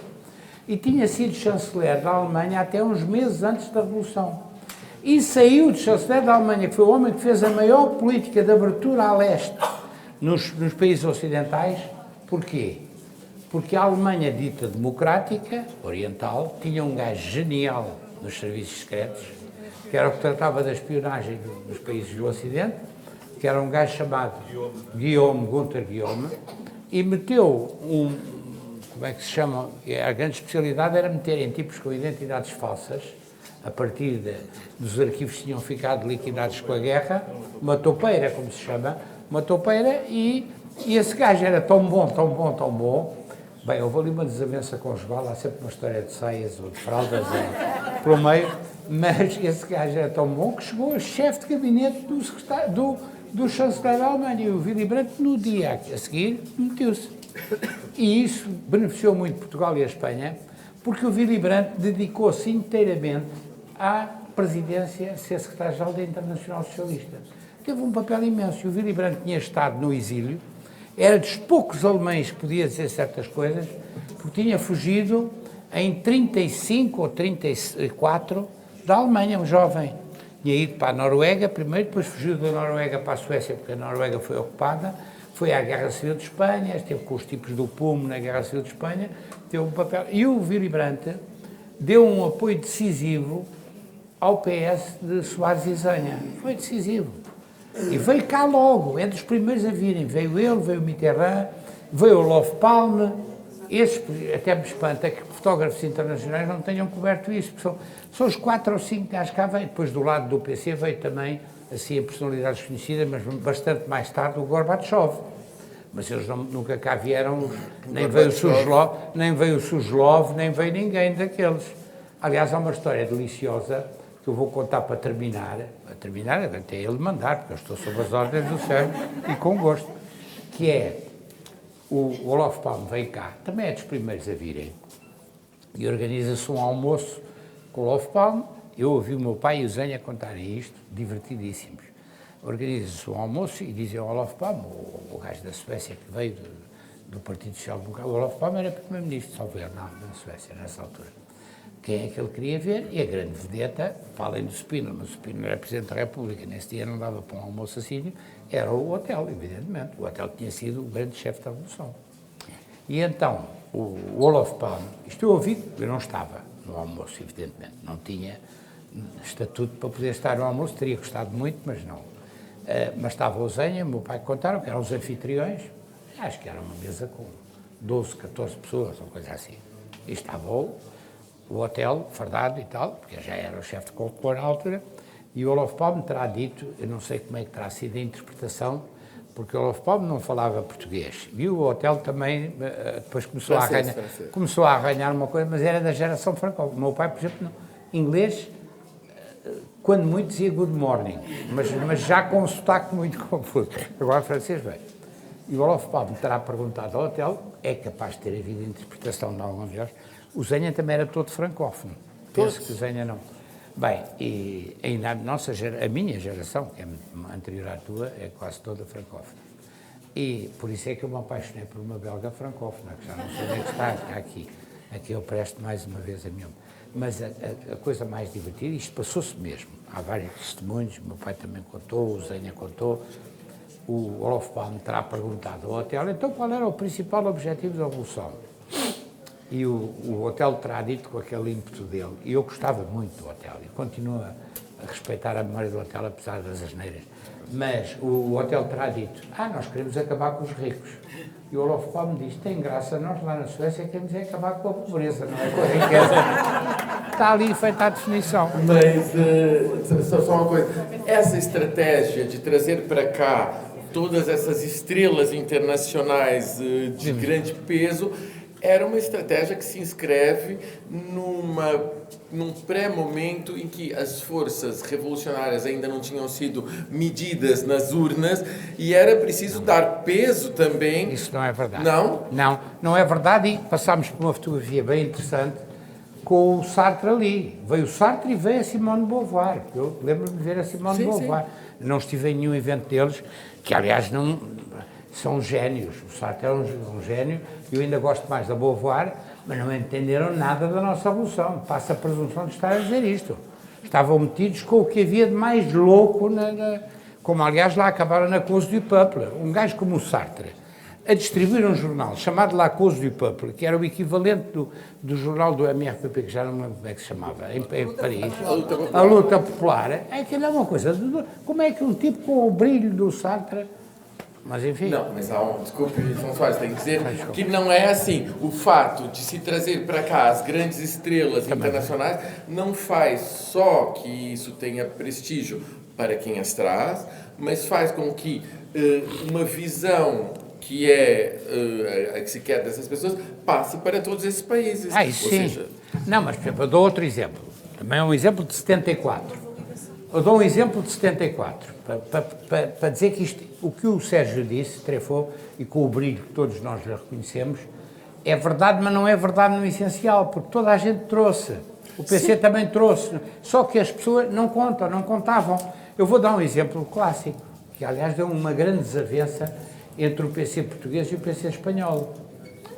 e tinha sido chanceler da Alemanha até uns meses antes da Revolução. E saiu de chanceler da Alemanha, que foi o homem que fez a maior política de abertura a leste nos países ocidentais. Porquê? Porque a Alemanha dita democrática, oriental, tinha um gajo genial nos serviços secretos, que era o que tratava da espionagem dos países do Ocidente, que era um gajo chamado Gunther Guillaume, e meteu como é que se chama, a grande especialidade era meter em tipos com identidades falsas, a partir dos arquivos que tinham ficado liquidados com a guerra, uma toupeira, como se chama, uma toupeira, e esse gajo era tão bom, bem, houve ali uma desavença conjugal, há sempre uma história de saias ou de fraldas pelo meio, mas esse gajo era tão bom que chegou a chefe de gabinete do chanceler da Alemanha, e o Willy Brandt, no dia a seguir, meteu-se. E isso beneficiou muito Portugal e a Espanha, porque o Willy Brandt dedicou-se inteiramente à presidência, ser secretário-geral da Internacional Socialista. Teve um papel imenso, e o Willy Brandt tinha estado no exílio, era dos poucos alemães que podia dizer certas coisas, porque tinha fugido em 35 ou 34 da Alemanha, um jovem. Tinha ido para a Noruega primeiro, depois fugiu da Noruega para a Suécia, porque a Noruega foi ocupada, foi à Guerra Civil de Espanha, esteve com os tipos do PUM na Guerra Civil de Espanha, teve um papel. E o Willy Brandt deu um apoio decisivo ao PS de Soares e Zenha. Foi decisivo. E veio cá logo, é dos primeiros a virem. Veio ele, veio o Mitterrand, veio o Olof Palme. Esses, até me espanta que fotógrafos internacionais não tenham coberto isso, porque são os 4 ou 5 gajos cá veio. Depois do lado do PC veio também assim, a personalidades conhecidas, mas bastante mais tarde, o Gorbachev. Mas eles nunca cá vieram, nem veio o Suzlov, nem veio ninguém daqueles. Aliás, há uma história deliciosa que eu vou contar para terminar, até ele mandar, porque eu estou sob as ordens do Sérgio e com gosto, que é, o Olof Palme veio cá, também é dos primeiros a virem, e organiza-se um almoço com o Olof Palme. Eu ouvi o meu pai e o Zenha contarem isto, divertidíssimos. Organiza-se um almoço e dizem ao Olof Palme, o gajo da Suécia que veio do Partido Social Democrático, o Olof Palme era primeiro-ministro, salvo erro, na Suécia, nessa altura. Quem é que ele queria ver? E a grande vedeta, falem do Spínola, mas o Spínola era Presidente da República, nesse dia não dava para um almoço assim, era o Hotel, evidentemente. O Hotel tinha sido o grande chefe da Revolução. E então, o Olof Palme, isto eu ouvi, eu não estava no almoço, evidentemente, não tinha estatuto para poder estar no almoço, teria gostado muito, mas não. Mas estava o Zenha, o meu pai contaram, que eram os anfitriões, acho que era uma mesa com 12, 14 pessoas, ou coisa assim. E estava o hotel, fardado e tal, porque já era o chefe de corpo na altura, e o Olof Palme terá dito, eu não sei como é que terá sido a interpretação, porque o Olof Palme não falava português, e o hotel também depois começou a arranhar uma coisa, mas era da geração francófona. O meu pai, por exemplo, inglês, quando muito dizia good morning, mas já com um sotaque muito confuso. Agora francês bem. E o Olof Palme terá perguntado ao hotel, é capaz de ter havido interpretação de alguma deles. O Zenha também era todo francófono. Penso que o Zenha não. Bem, e ainda a minha geração, que é anterior à tua, é quase toda francófona. E por isso é que eu me apaixonei por uma belga francófona, que já não sei onde é que está aqui. Aqui eu presto mais uma vez a minha. Mas a coisa mais divertida, isto passou-se mesmo. Há vários testemunhos, o meu pai também contou, o Zenha contou. O Olof Palme terá perguntado ao hotel, então qual era o principal objetivo da Revolução? E o hotel terá dito com aquele ímpeto dele, e eu gostava muito do hotel, e continuo a respeitar a memória do hotel, apesar das asneiras, mas o hotel terá dito, nós queremos acabar com os ricos. E o Olof Palme diz, tem graça, nós lá na Suécia queremos acabar com a pobreza, não é com a riqueza. Está ali feita a definição. Mas, só uma coisa, essa estratégia de trazer para cá todas essas estrelas internacionais de grande peso, era uma estratégia que se inscreve num pré-momento em que as forças revolucionárias ainda não tinham sido medidas nas urnas e era preciso dar peso também. Isso não é verdade. Não? Não é verdade, e passámos por uma fotografia bem interessante com o Sartre ali. Veio o Sartre e veio a Simone de Beauvoir. Eu lembro-me de ver a Simone de Beauvoir. Não estive em nenhum evento deles, que aliás não... São gênios. O Sartre é um gênio. Eu ainda gosto mais da Beauvoir, mas não entenderam nada da nossa Revolução. Passa a presunção de estar a dizer isto. Estavam metidos com o que havia de mais louco, como aliás lá acabaram na Cause du Peuple. Um gajo como o Sartre, a distribuir um jornal chamado La Cause du Peuple, que era o equivalente do jornal do MRPP, que já não me lembro como é que se chamava, em Paris, a Luta Popular. Aquilo é uma coisa. Como é que um tipo com o brilho do Sartre... Mas enfim... Não, mas desculpe, João Soares, tem que dizer que não é assim. O fato de se trazer para cá as grandes estrelas internacionais não faz só que isso tenha prestígio para quem as traz, mas faz com que uma visão que que se quer dessas pessoas passe para todos esses países. Isso sim. Seja... Não, mas por exemplo, eu dou outro exemplo. Também é um exemplo de 74. Eu dou um exemplo de 74, para dizer que o que o Sérgio disse, Treffaut, e com o brilho que todos nós lhe reconhecemos, é verdade, mas não é verdade no essencial, porque toda a gente trouxe. O PC também trouxe, só que as pessoas não contavam. Eu vou dar um exemplo clássico, que aliás deu uma grande desavença entre o PC português e o PC espanhol.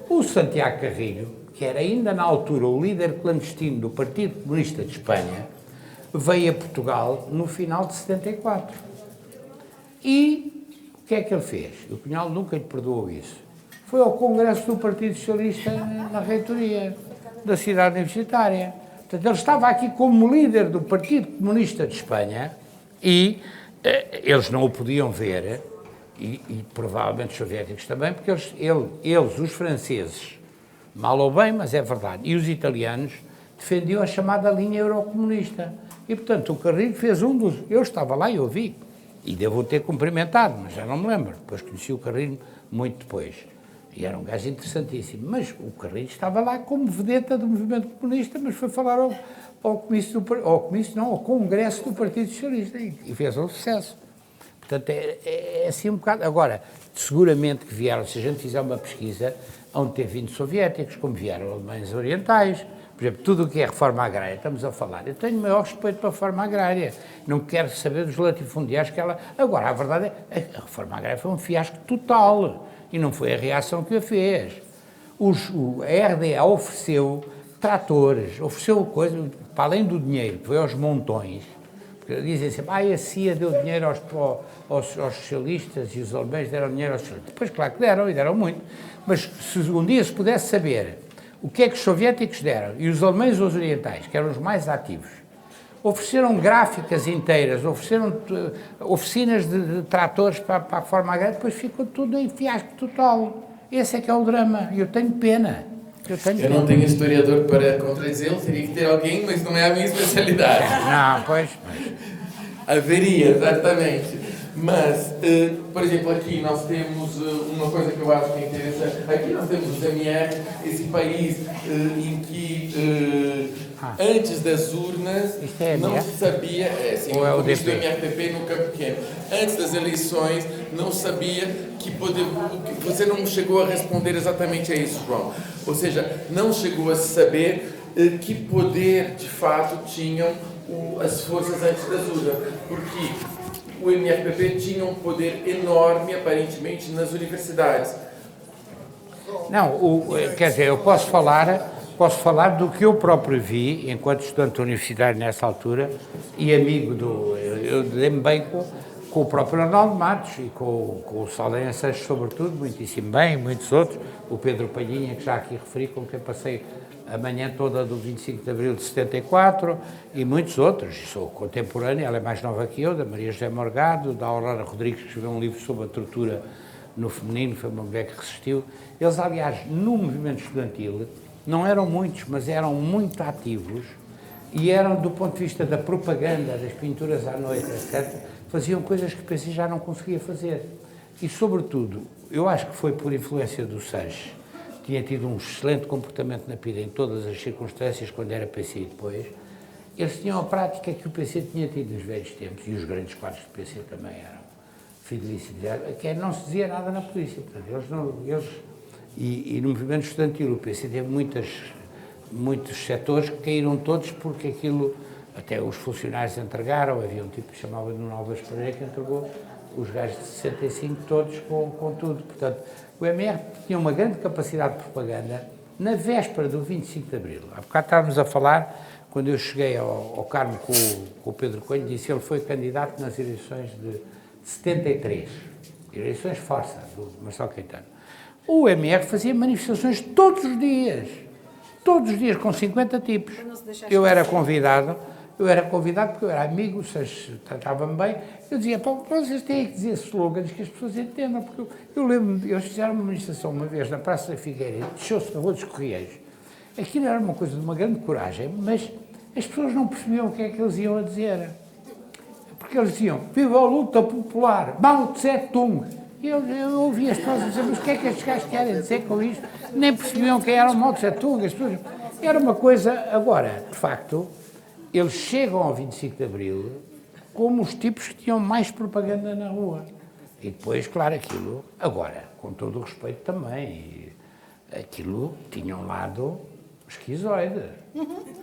O Santiago Carrilho, que era ainda na altura o líder clandestino do Partido Comunista de Espanha, veio a Portugal no final de 74. E o que é que ele fez? O Cunhal nunca lhe perdoou isso. Foi ao Congresso do Partido Socialista na reitoria da cidade universitária. Portanto, ele estava aqui como líder do Partido Comunista de Espanha e eles não o podiam ver, e provavelmente os soviéticos também, porque eles, os franceses, mal ou bem, mas é verdade, e os italianos, defendiam a chamada linha eurocomunista, E, portanto, o Carrilho fez um dos... Eu estava lá e ouvi, e devo ter cumprimentado, mas já não me lembro. Depois conheci o Carrilho muito depois. E era um gajo interessantíssimo. Mas o Carrilho estava lá como vedeta do movimento comunista, mas foi falar ao Congresso do Partido Socialista e fez um sucesso. Portanto, é assim um bocado... Agora, seguramente que vieram, se a gente fizer uma pesquisa, hão de ter vindo soviéticos, como vieram alemães orientais. Por exemplo, tudo o que é reforma agrária, estamos a falar. Eu tenho o maior respeito para a reforma agrária. Não quero saber dos latifundiários que ela... Agora, a verdade é que a reforma agrária foi um fiasco total. E não foi a reação que a fez. A RDA ofereceu tratores, ofereceu coisas, para além do dinheiro, que foi aos montões. Porque dizem sempre, a CIA deu dinheiro aos socialistas e os alemães deram dinheiro aos socialistas. Depois, claro que deram, e deram muito. Mas se um dia se pudesse saber o que é que os soviéticos deram, e os alemães ou os orientais, que eram os mais ativos, ofereceram gráficas inteiras, ofereceram oficinas de tratores para a reforma agrária, depois ficou tudo em fiasco total. Esse é que é o drama, e eu tenho pena. Eu não tenho historiador para contradizê-lo, teria que ter alguém, mas não é a minha especialidade. Não, pois. Haveria, exatamente. Mas, por exemplo, aqui nós temos uma coisa que eu acho que é interessante. Aqui nós temos o MR, esse país em que antes das urnas não se sabia, o comício do MRPP no Campo Pequeno, antes das eleições não sabia que poder, você não chegou a responder exatamente a isso, João. Ou seja, não chegou a saber que poder de fato tinham as forças antes das urnas, porque o MRPP tinha um poder enorme, aparentemente, nas universidades. Não, quer dizer, eu posso falar do que eu próprio vi, enquanto estudante universitário nessa altura, e amigo eu dei-me bem com o próprio Arnaldo Matos e com o Saldanha Sanches, sobretudo, muitíssimo bem, muitos outros, o Pedro Palhinha, que já aqui referi, com quem passei a manhã toda do 25 de Abril de 74, e muitos outros. Sou contemporâneo, ela é mais nova que eu, da Maria José Morgado, da Aurora Rodrigues, que escreveu um livro sobre a tortura no feminino, foi uma mulher que resistiu. Eles, aliás, no movimento estudantil, não eram muitos, mas eram muito ativos, e eram, do ponto de vista da propaganda, das pinturas à noite, etc., faziam coisas que o PC já não conseguia fazer. E, sobretudo, eu acho que foi por influência do Sanches, tinha tido um excelente comportamento na PIDE em todas as circunstâncias, quando era PC e depois. Eles tinham a prática que o PC tinha tido nos velhos tempos, e os grandes quadros do PC também eram fidelíssimos, que não se dizia nada na polícia. Portanto, e no movimento estudantil, o PC teve muitos setores que caíram todos, porque aquilo, até os funcionários entregaram, havia um tipo que chamava Nuno Alves Pereira, que entregou os gajos de 65 todos com tudo. Portanto, o MR tinha uma grande capacidade de propaganda na véspera do 25 de Abril. Há bocado estávamos a falar, quando eu cheguei ao Carmo com o Pedro Coelho, disse ele foi candidato nas eleições de 73, eleições força do Marcelo Caetano. O MR fazia manifestações todos os dias, com 50 tipos. Eu era convidado porque eu era amigo, vocês tratavam-me bem. Eu dizia, vocês têm que dizer slogans que as pessoas entendam, porque eu lembro-me, eles fizeram uma manifestação uma vez na Praça da Figueira, deixou-se na Rua dos Correios. Aquilo era uma coisa de uma grande coragem, mas as pessoas não percebiam o que é que eles iam a dizer. Porque eles diziam, viva a luta popular, Mao Tse-tung. E eu ouvia as pessoas dizer, mas o que é que estes gajos querem dizer com isto? Nem percebiam quem era o Mao Tse-tung. Era uma coisa, agora, de facto, eles chegam ao 25 de Abril como os tipos que tinham mais propaganda na rua. E depois, claro, aquilo, agora, com todo o respeito também, aquilo tinha um lado esquizoide.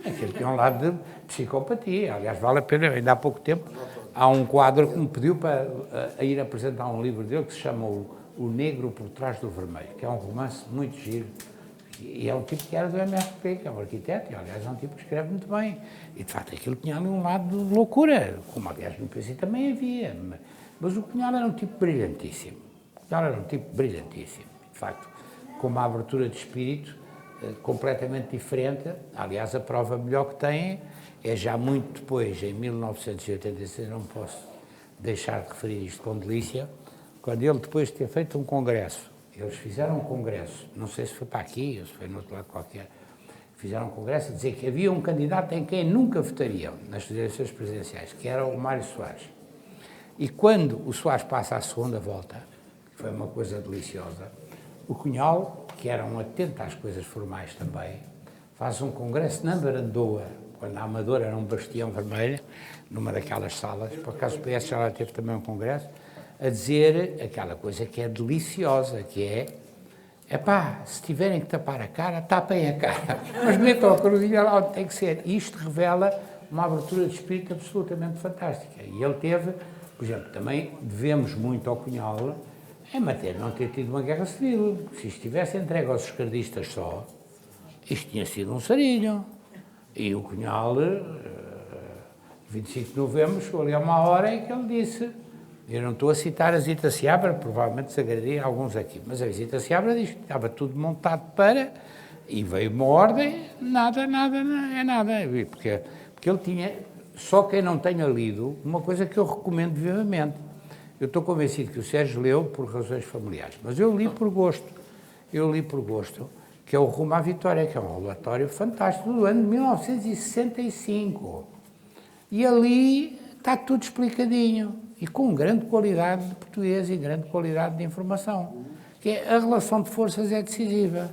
Aquilo tinha um lado de psicopatia. Aliás, vale a pena, ainda há pouco tempo, há um quadro que me pediu para ir apresentar um livro dele que se chama O Negro por Trás do Vermelho, que é um romance muito giro. E é um tipo que era do MRP, que é um arquiteto, e aliás é um tipo que escreve muito bem. E de facto aquilo tinha ali um lado de loucura, como aliás no PC também havia. Mas o Cunhal era um tipo brilhantíssimo. De facto, com uma abertura de espírito completamente diferente. Aliás, a prova melhor que tem é já muito depois, em 1986, não posso deixar de referir isto com delícia, quando ele depois de ter feito um congresso, eles fizeram um congresso, não sei se foi para aqui ou se foi no outro lado qualquer, fizeram um congresso a dizer que havia um candidato em quem nunca votariam nas eleições presidenciais, que era o Mário Soares. E quando o Soares passa à segunda volta, que foi uma coisa deliciosa, o Cunhal, que era um atento às coisas formais também, faz um congresso na Barandoa, quando a Amadora era um bastião vermelho, numa daquelas salas, por acaso o PS já lá teve também um congresso, a dizer aquela coisa que é deliciosa, que é: epá, se tiverem que tapar a cara, tapem a cara, mas metam a coroinha lá onde tem que ser. E isto revela uma abertura de espírito absolutamente fantástica. E ele teve, por exemplo, também devemos muito ao Cunhal em matéria de não ter tido uma guerra civil. Se isto tivesse entregue aos esquerdistas só, isto tinha sido um sarilho. E o Cunhal, 25 de novembro, chegou ali a uma hora em que ele disse, eu não estou a citar a Zita Seabra, provavelmente desagradaria alguns aqui, mas a Zita Seabra diz que estava tudo montado para, e veio uma ordem, nada, é nada, porque ele tinha, só quem não tenha lido, uma coisa que eu recomendo vivamente. Eu estou convencido que o Sérgio leu por razões familiares, mas eu li por gosto, que é o Rumo à Vitória, que é um relatório fantástico do ano de 1965. E ali está tudo explicadinho, e com grande qualidade de português e grande qualidade de informação, que é a relação de forças é decisiva.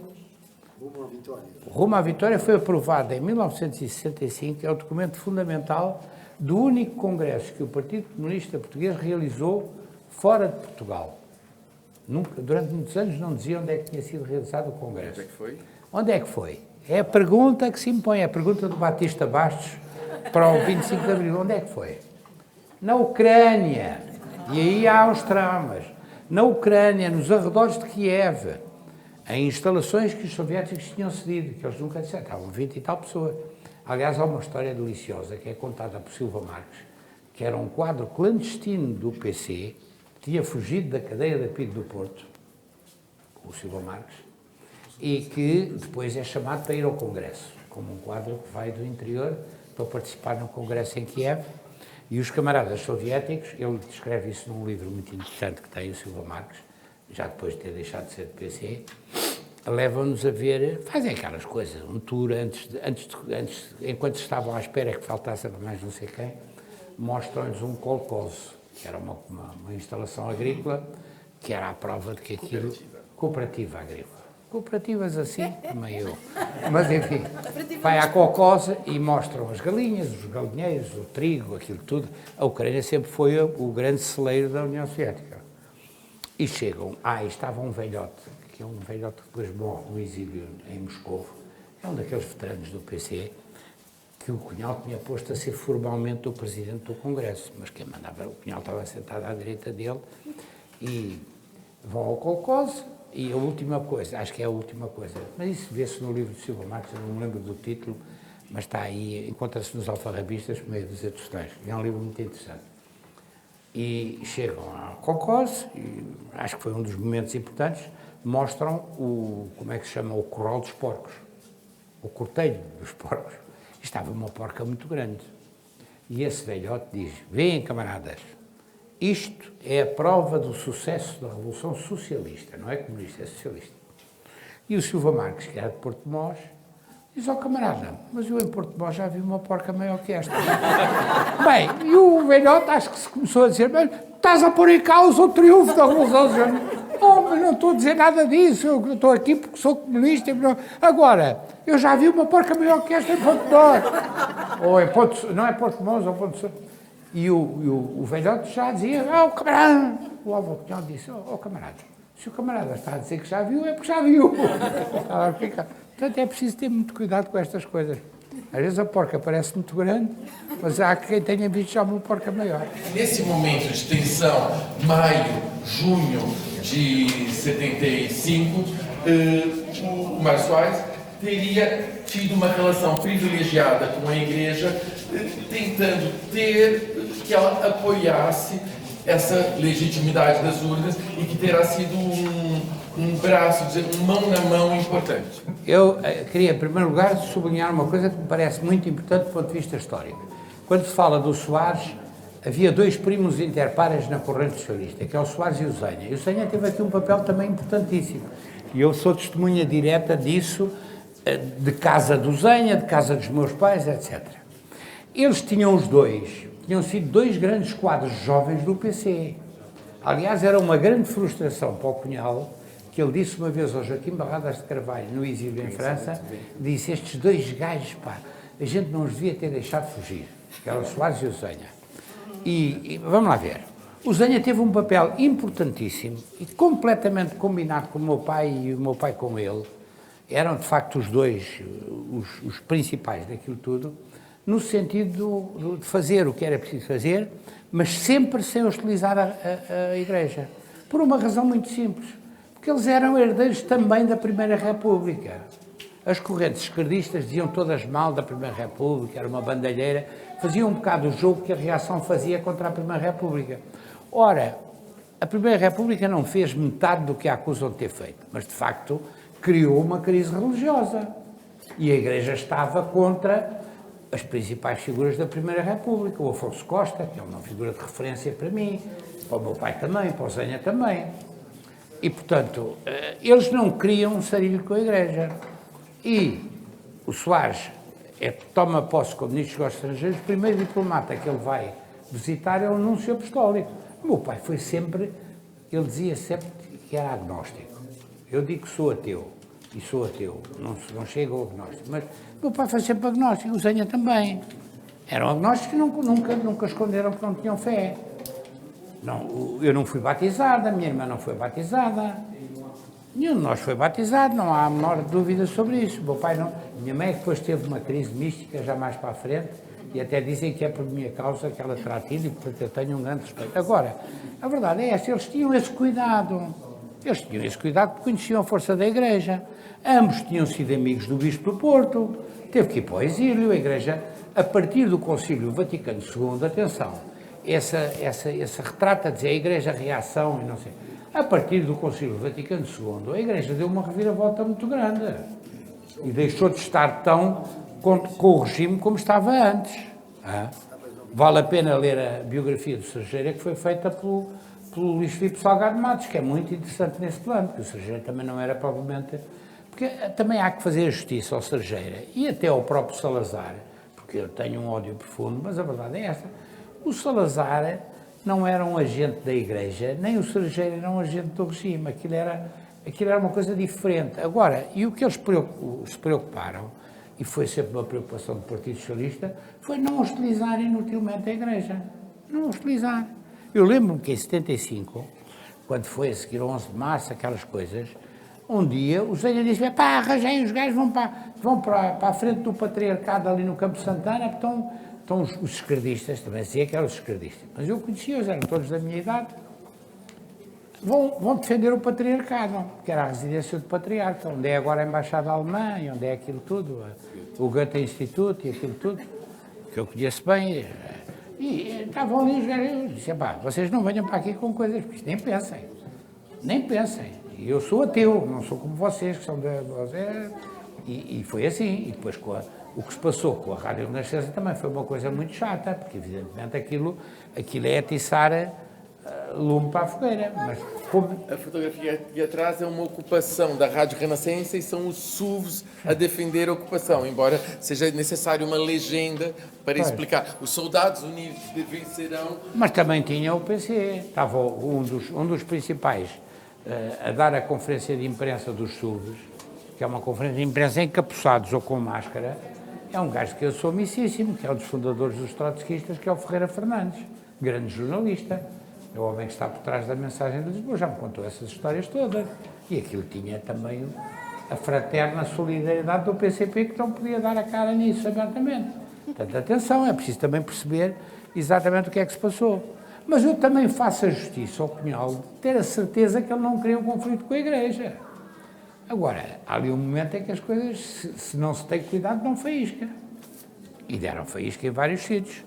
Rumo à Vitória. O Rumo à Vitória foi aprovado em 1965, é o documento fundamental do único congresso que o Partido Comunista Português realizou fora de Portugal. Nunca, durante muitos anos não dizia onde é que tinha sido realizado o congresso. Onde é que foi? Onde é que foi? É a pergunta que se impõe, é a pergunta do Batista Bastos para o 25 de Abril. Onde é que foi? Na Ucrânia. E aí há os traumas. Na Ucrânia, nos arredores de Kiev, em instalações que os soviéticos tinham cedido, que eles nunca disseram, estavam 20 e tal pessoas. Aliás, há uma história deliciosa que é contada por Silva Marques, que era um quadro clandestino do PC, tinha fugido da cadeia da PIDE do Porto, o Silva Marques, e que depois é chamado para ir ao Congresso, como um quadro que vai do interior para participar no Congresso em Kiev, e os camaradas soviéticos, ele descreve isso num livro muito interessante que tem o Silva Marques, já depois de ter deixado de ser do PC, levam-nos a ver, fazem aquelas coisas, um tour enquanto estavam à espera que faltasse mais não sei quem, mostram-lhes um kolkhoz, que era uma instalação agrícola, que era a prova de que aquilo... Cooperativa agrícola. Cooperativas assim, também eu. Mas, enfim, vai à kolkhoz e mostram as galinhas, os galinheiros, o trigo, aquilo tudo. A Ucrânia sempre foi o grande celeiro da União Soviética. E chegam, e estava um velhote, que é um velhote que depois morre no exílio em Moscou, é um daqueles veteranos do PC, que o Cunhal tinha posto a ser formalmente o presidente do Congresso, mas quem mandava, o Cunhal estava sentado à direita dele, e vão ao kolkhoz, e a última coisa, acho que é a última coisa, mas isso vê-se no livro de Silva Marques, eu não me lembro do título, mas está aí, encontra-se nos alfarrabistas, por meio dos questões, é um livro muito interessante. E chegam ao kolkhoz, e acho que foi um dos momentos importantes, mostram como é que se chama, o curral dos porcos, o corteio dos porcos. Estava uma porca muito grande. E esse velhote diz, veem camaradas, isto é a prova do sucesso da Revolução Socialista, não é comunista, é socialista. E o Silva Marques, que era de Porto de Mós, diz, camarada, mas eu em Porto de Mós já vi uma porca maior que esta. Bem, e o velhote acho que se começou a dizer, mas estás a pôr em causa o triunfo da Revolução. Mas não estou a dizer nada disso, eu estou aqui porque sou comunista. Agora, eu já vi uma porca maior que esta em Ponte de Mós. Ou em Ponte, não é Ponte de Mós, ou Ponte de Mós. E o velhote já dizia, o camarada. O avô Cunhal disse, camarada, se o camarada está a dizer que já viu, é porque já viu. Portanto, é preciso ter muito cuidado com estas coisas. Às vezes a porca parece muito grande, mas há quem tenha visto já uma porca maior. Nesse momento de tensão, maio, junho de 75, o Mário Soares teria tido uma relação privilegiada com a Igreja, tentando que ela apoiasse essa legitimidade das urnas e que terá sido um braço, um mão na mão importante. Eu queria, em primeiro lugar, sublinhar uma coisa que me parece muito importante do ponto de vista histórico. Quando se fala do Soares, havia dois primos interpares na corrente socialista, que é o Soares e o Zenha. E o Zenha teve aqui um papel também importantíssimo. E eu sou testemunha direta disso, de casa do Zenha, de casa dos meus pais, etc. Eles tinham tinham sido dois grandes quadros jovens do PC. Aliás, era uma grande frustração para o Cunhal, que ele disse uma vez ao Joaquim Barradas de Carvalho, no exílio em França, disse, estes dois gajos, pá, a gente não os devia ter deixado fugir, que eram o Soares e o Zenha. E vamos lá ver, o Zenha teve um papel importantíssimo e completamente combinado com o meu pai e o meu pai com ele, eram de facto os dois os principais daquilo tudo, no sentido de fazer o que era preciso fazer, mas sempre sem hostilizar a Igreja. Por uma razão muito simples, porque eles eram herdeiros também da Primeira República. As correntes esquerdistas diziam todas mal da Primeira República, era uma bandalheira, faziam um bocado o jogo que a reação fazia contra a Primeira República. Ora, a Primeira República não fez metade do que a acusam de ter feito, mas de facto criou uma crise religiosa. E a Igreja estava contra as principais figuras da Primeira República, o Afonso Costa, que é uma figura de referência para mim, para o meu pai também, para o Zenha também. E, portanto, eles não queriam um sarilho com a Igreja. E o Soares toma posse como Ministro dos Estrangeiros, o primeiro diplomata que ele vai visitar é o Núncio Apostólico. O meu pai foi sempre, ele dizia sempre que era agnóstico. Eu digo que sou ateu, e sou ateu, não chego ao agnóstico, mas o meu pai foi sempre agnóstico, o Zenha também. Eram agnósticos que nunca esconderam que não tinham fé. Não, eu não fui batizada, a minha irmã não foi batizada, nenhum de nós foi batizado, não há a menor dúvida sobre isso. O meu pai não. Minha mãe depois teve uma crise mística, já mais para a frente, e até dizem que é por minha causa que ela terá tido e portanto eu tenho um grande respeito. Agora, a verdade é esta, eles tinham esse cuidado. Eles tinham esse cuidado porque conheciam a força da Igreja. Ambos tinham sido amigos do Bispo do Porto, teve que ir para o exílio, a Igreja, a partir do Concílio Vaticano II, atenção, esse retrato a dizer a Igreja reação e não sei, a partir do Concílio Vaticano II, a Igreja deu uma reviravolta muito grande e deixou de estar tão com o regime como estava antes. Vale a pena ler a biografia do Serjeira, que foi feita pelo Luís Filipe Salgado Matos, que é muito interessante nesse plano, porque o Serjeira também não era propriamente... Porque também há que fazer justiça ao Serjeira e até ao próprio Salazar, porque eu tenho um ódio profundo, mas a verdade é esta. O Salazar não era um agente da Igreja, nem o Serjeira era um agente do regime, aquilo era uma coisa diferente. Agora, e o que eles se preocuparam, e foi sempre uma preocupação do Partido Socialista, foi não hostilizar inutilmente a Igreja. Não hostilizar. Eu lembro-me que em 75, quando foi a seguir 11 de março, aquelas coisas, um dia o Zenha disse, pá, arranjei, os gajos vão para a frente do patriarcado ali no Campo Santana, porque estão os esquerdistas, também dizia que eram os esquerdistas, mas eu conhecia-os, eram todos da minha idade, vão defender o patriarcado, que era a residência do patriarca, onde é agora a Embaixada Alemã, e onde é aquilo tudo, o Goethe Instituto e aquilo tudo, que eu conheço bem. E estavam ali os gajos, eu disse, pá, vocês não venham para aqui com coisas, porque nem pensem. E eu sou ateu, não sou como vocês, que são de vocês. E foi assim. E depois o que se passou com a Rádio Renascença também foi uma coisa muito chata, porque evidentemente aquilo é atiçar lume para a fogueira. Mas A fotografia aqui atrás é uma ocupação da Rádio Renascença e são os SUVs a defender a ocupação, embora seja necessário uma legenda para explicar. Os soldados unidos vencerão. Mas também tinha o PC, estava um dos principais a dar a conferência de imprensa dos SUVs, que é uma conferência de imprensa encapuçados ou com máscara, é um gajo que eu sou amicíssimo, que é um dos fundadores dos trotskistas, que é o Ferreira Fernandes, grande jornalista. É o homem que está por trás da Mensagem de Lisboa, já me contou essas histórias todas. E aquilo tinha também a fraterna solidariedade do PCP, que não podia dar a cara nisso abertamente. Portanto, atenção, é preciso também perceber exatamente o que é que se passou. Mas eu também faço a justiça ao Cunhal de ter a certeza que ele não queria um conflito com a Igreja. Agora, há ali um momento em que as coisas, se não se tem cuidado, dão faísca. E deram faísca em vários sítios.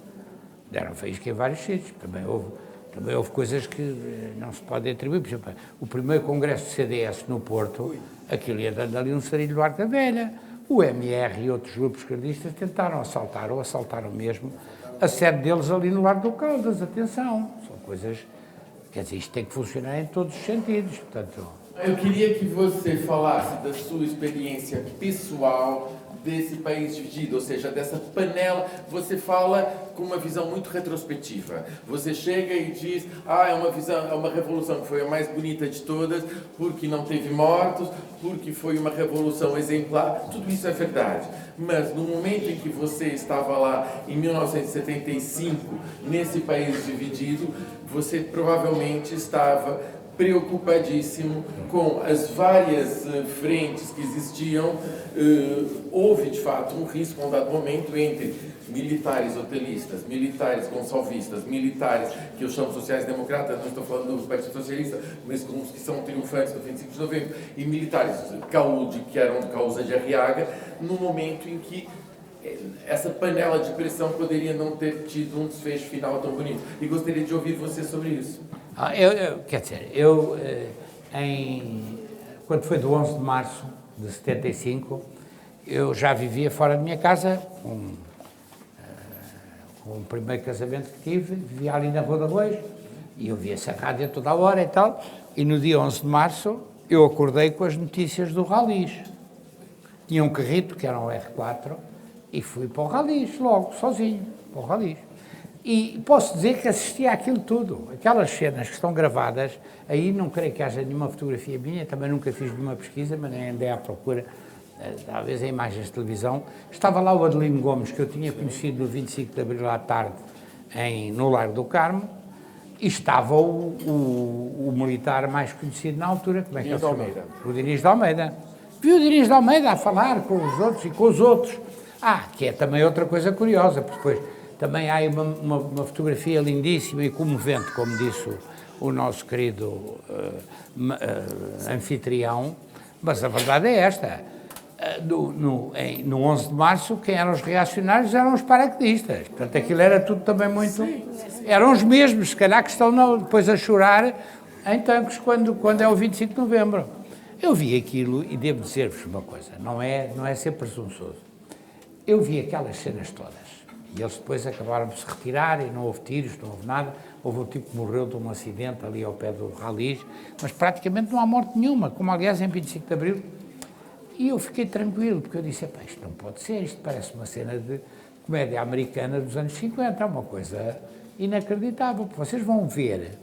Também houve coisas que não se podem atribuir. Por exemplo, o primeiro congresso do CDS no Porto, aquilo ia dando ali um sarilho do Arco da Velha. O MR e outros grupos esquerdistas tentaram assaltar, ou assaltaram mesmo, a sede deles ali no Largo do Caldas. Atenção, são coisas... Quer dizer, isto tem que funcionar em todos os sentidos. Portanto, Eu queria que você falasse da sua experiência pessoal desse país dividido, ou seja, dessa panela. Você fala com uma visão muito retrospectiva. Você chega e diz, é uma visão, é uma revolução que foi a mais bonita de todas, porque não teve mortos, porque foi uma revolução exemplar. Tudo isso é verdade. Mas no momento em que você estava lá, em 1975, nesse país dividido, você provavelmente estava preocupadíssimo com as várias frentes que existiam. Houve, de fato, um risco, em um dado momento, entre militares hotelistas, militares gonçalvistas, militares que eu chamo sociais-democratas, não estou falando do Partido Socialista, mas com os que são triunfantes do 25 de novembro, e militares caúde, que eram de Causa de Arriaga, no momento em que essa panela de pressão poderia não ter tido um desfecho final tão bonito. E gostaria de ouvir você sobre isso. Quer dizer, quando foi do 11 de março de 75, eu já vivia fora de minha casa, com o primeiro casamento que tive, vivia ali na Rua da Reis, e eu via essa rádio a toda a hora e tal, e no dia 11 de março eu acordei com as notícias do Ralis. Tinha um carrito, que era um R4, e fui para o Ralis, logo, sozinho, para o Ralis. E posso dizer que assisti àquilo tudo. Aquelas cenas que estão gravadas, aí não creio que haja nenhuma fotografia minha, também nunca fiz nenhuma pesquisa, mas nem andei à procura, talvez em imagens de televisão. Estava lá o Adelino Gomes, que eu tinha conhecido no 25 de Abril à tarde, no Largo do Carmo, e estava o militar mais conhecido na altura, como é que ele se chama? O Diniz de Almeida. Vi o Diniz de Almeida a falar com os outros e com os outros. Que é também outra coisa curiosa, porque depois também há uma fotografia lindíssima e comovente, como disse o nosso querido anfitrião, mas a verdade é esta. No 11 de março, quem eram os reacionários eram os paraquedistas. Portanto, aquilo era tudo também muito... Eram os mesmos, se calhar, que estão depois a chorar em tanques quando é o 25 de novembro. Eu vi aquilo e devo dizer-vos uma coisa, não é ser presunçoso. Eu vi aquelas cenas todas. E eles depois acabaram por se retirar e não houve tiros, não houve nada. Houve um tipo que morreu de um acidente ali ao pé do Ralis, mas praticamente não há morte nenhuma, como aliás em 25 de Abril. E eu fiquei tranquilo, porque eu disse, isto não pode ser, isto parece uma cena de comédia americana dos anos 50, é uma coisa inacreditável, porque vocês vão ver,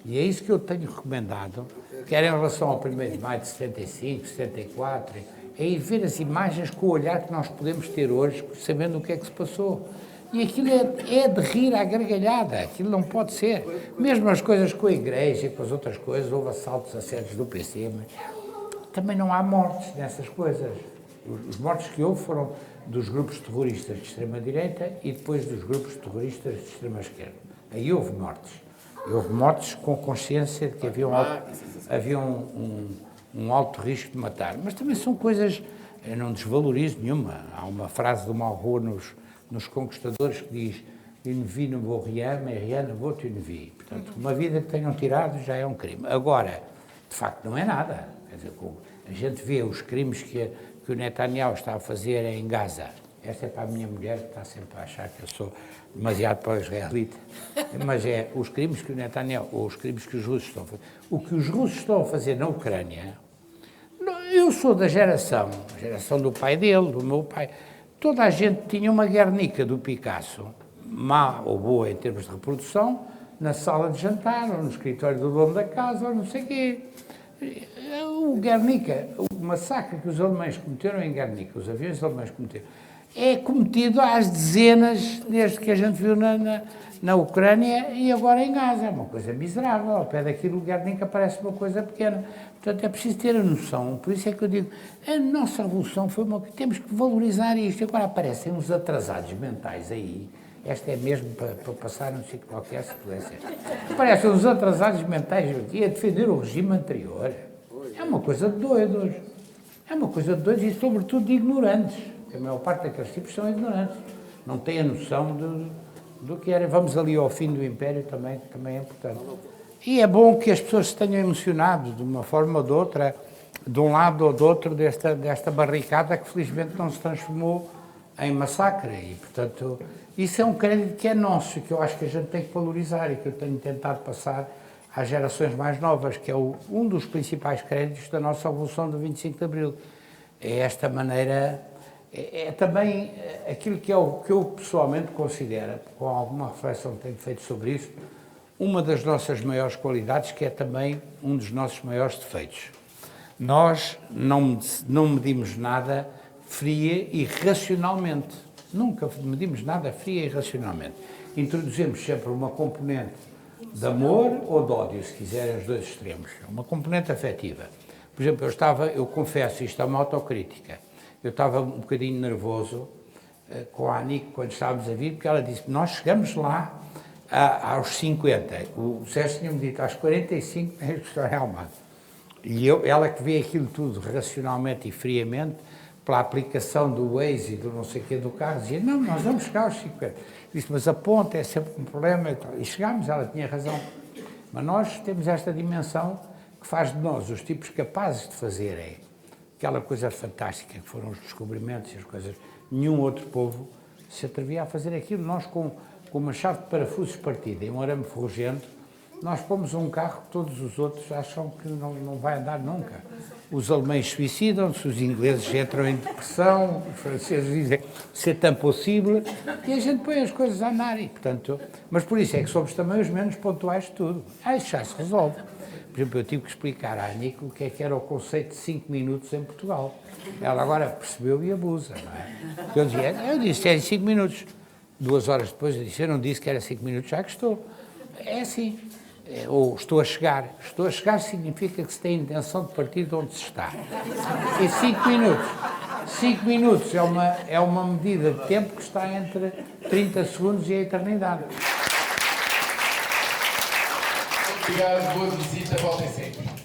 e é isso que eu tenho recomendado, quer em relação ao 1º de maio de 75, 74, é ir ver as imagens com o olhar que nós podemos ter hoje, sabendo o que é que se passou. E aquilo é de rir à gargalhada, aquilo não pode ser. Mesmo as coisas com a igreja e com as outras coisas, houve assaltos a sedes do PC, mas também não há mortes nessas coisas. Os mortos que houve foram dos grupos terroristas de extrema-direita e depois dos grupos terroristas de extrema-esquerda. Aí houve mortes. E houve mortes com consciência de que havia um alto risco de matar. Mas também são coisas, eu não desvalorizo nenhuma. Há uma frase do Malraux nos Conquistadores que diz une vie ne vaut rien, mais rien ne vaut une vie. Portanto, uma vida que tenham tirado já é um crime. Agora, de facto, não é nada. Quer dizer, a gente vê os crimes que o Netanyahu está a fazer em Gaza. Esta é para a minha mulher, que está sempre a achar que eu sou demasiado para o israelita. Mas é os crimes que o Netanyahu, ou os crimes que os russos estão a fazer. O que os russos estão a fazer na Ucrânia, eu sou da geração do pai dele, do meu pai. Toda a gente tinha uma Guernica do Picasso, má ou boa em termos de reprodução, na sala de jantar, ou no escritório do dono da casa, ou não sei o quê. O Guernica, o massacre que os alemães cometeram em Guernica, os aviões alemães cometeram, é cometido às dezenas, desde que a gente viu na Ucrânia e agora em Gaza. É uma coisa miserável. Ao pé daquilo, o Guernica parece uma coisa pequena. Portanto, é preciso ter a noção. Por isso é que eu digo, a nossa revolução foi uma... Temos que valorizar isto. Agora aparecem uns atrasados mentais aí. Esta é mesmo para passar num sítio qualquer, se puder ser. Aparecem uns atrasados mentais aqui a defender o regime anterior. É uma coisa de doidos. É uma coisa de doidos e, sobretudo, de ignorantes. A maior parte daqueles tipos são ignorantes. Não têm a noção do que era. Vamos ali ao fim do Império, também é importante. E é bom que as pessoas se tenham emocionado de uma forma ou de outra, de um lado ou do outro, desta barricada que felizmente não se transformou em massacre. E, portanto, isso é um crédito que é nosso, que eu acho que a gente tem que valorizar e que eu tenho tentado passar às gerações mais novas, que é um dos principais créditos da nossa Revolução do 25 de Abril. É esta maneira, é também aquilo que eu pessoalmente considero, com alguma reflexão que tenho feito sobre isso, uma das nossas maiores qualidades, que é também um dos nossos maiores defeitos. Nós não medimos nada fria e racionalmente. Nunca medimos nada fria e racionalmente. Introduzimos sempre uma componente de amor ou de ódio, se quiserem, os dois extremos. Uma componente afetiva. Por exemplo, eu confesso, isto é uma autocrítica, eu estava um bocadinho nervoso com a Anico quando estávamos a vir, porque ela disse, nós chegamos lá aos 50, o Sérgio tinha-me dito, aos 45 tens que estar em Almada. E ela que vê aquilo tudo racionalmente e friamente, pela aplicação do Waze e do não sei o quê do carro, dizia, não, nós vamos chegar aos 50. Disse, mas a ponte é sempre um problema e tal. E chegámos, ela tinha razão. Mas nós temos esta dimensão que faz de nós os tipos capazes de fazer aquela coisa fantástica que foram os descobrimentos e as coisas. Nenhum outro povo se atrevia a fazer aquilo. Nós, com uma chave de parafusos partida e um arame ferrugento, nós pomos um carro que todos os outros acham que não vai andar nunca. Os alemães suicidam-se, os ingleses entram em depressão, os franceses dizem c'est impossível, e a gente põe as coisas a andar. E, portanto, mas por isso é que somos também os menos pontuais de tudo. Isso já se resolve. Por exemplo, eu tive que explicar à Anico o que era o conceito de 5 minutos em Portugal. Ela agora percebeu e abusa, não é? Eu disse, é 5 minutos. 2 horas depois eu disse, eu não disse que era 5 minutos, já que estou. É assim. Ou estou a chegar. Estou a chegar significa que se tem a intenção de partir de onde se está. E 5 minutos. 5 minutos é uma medida de tempo que está entre 30 segundos e a eternidade. Obrigado, boa visita, voltem sempre.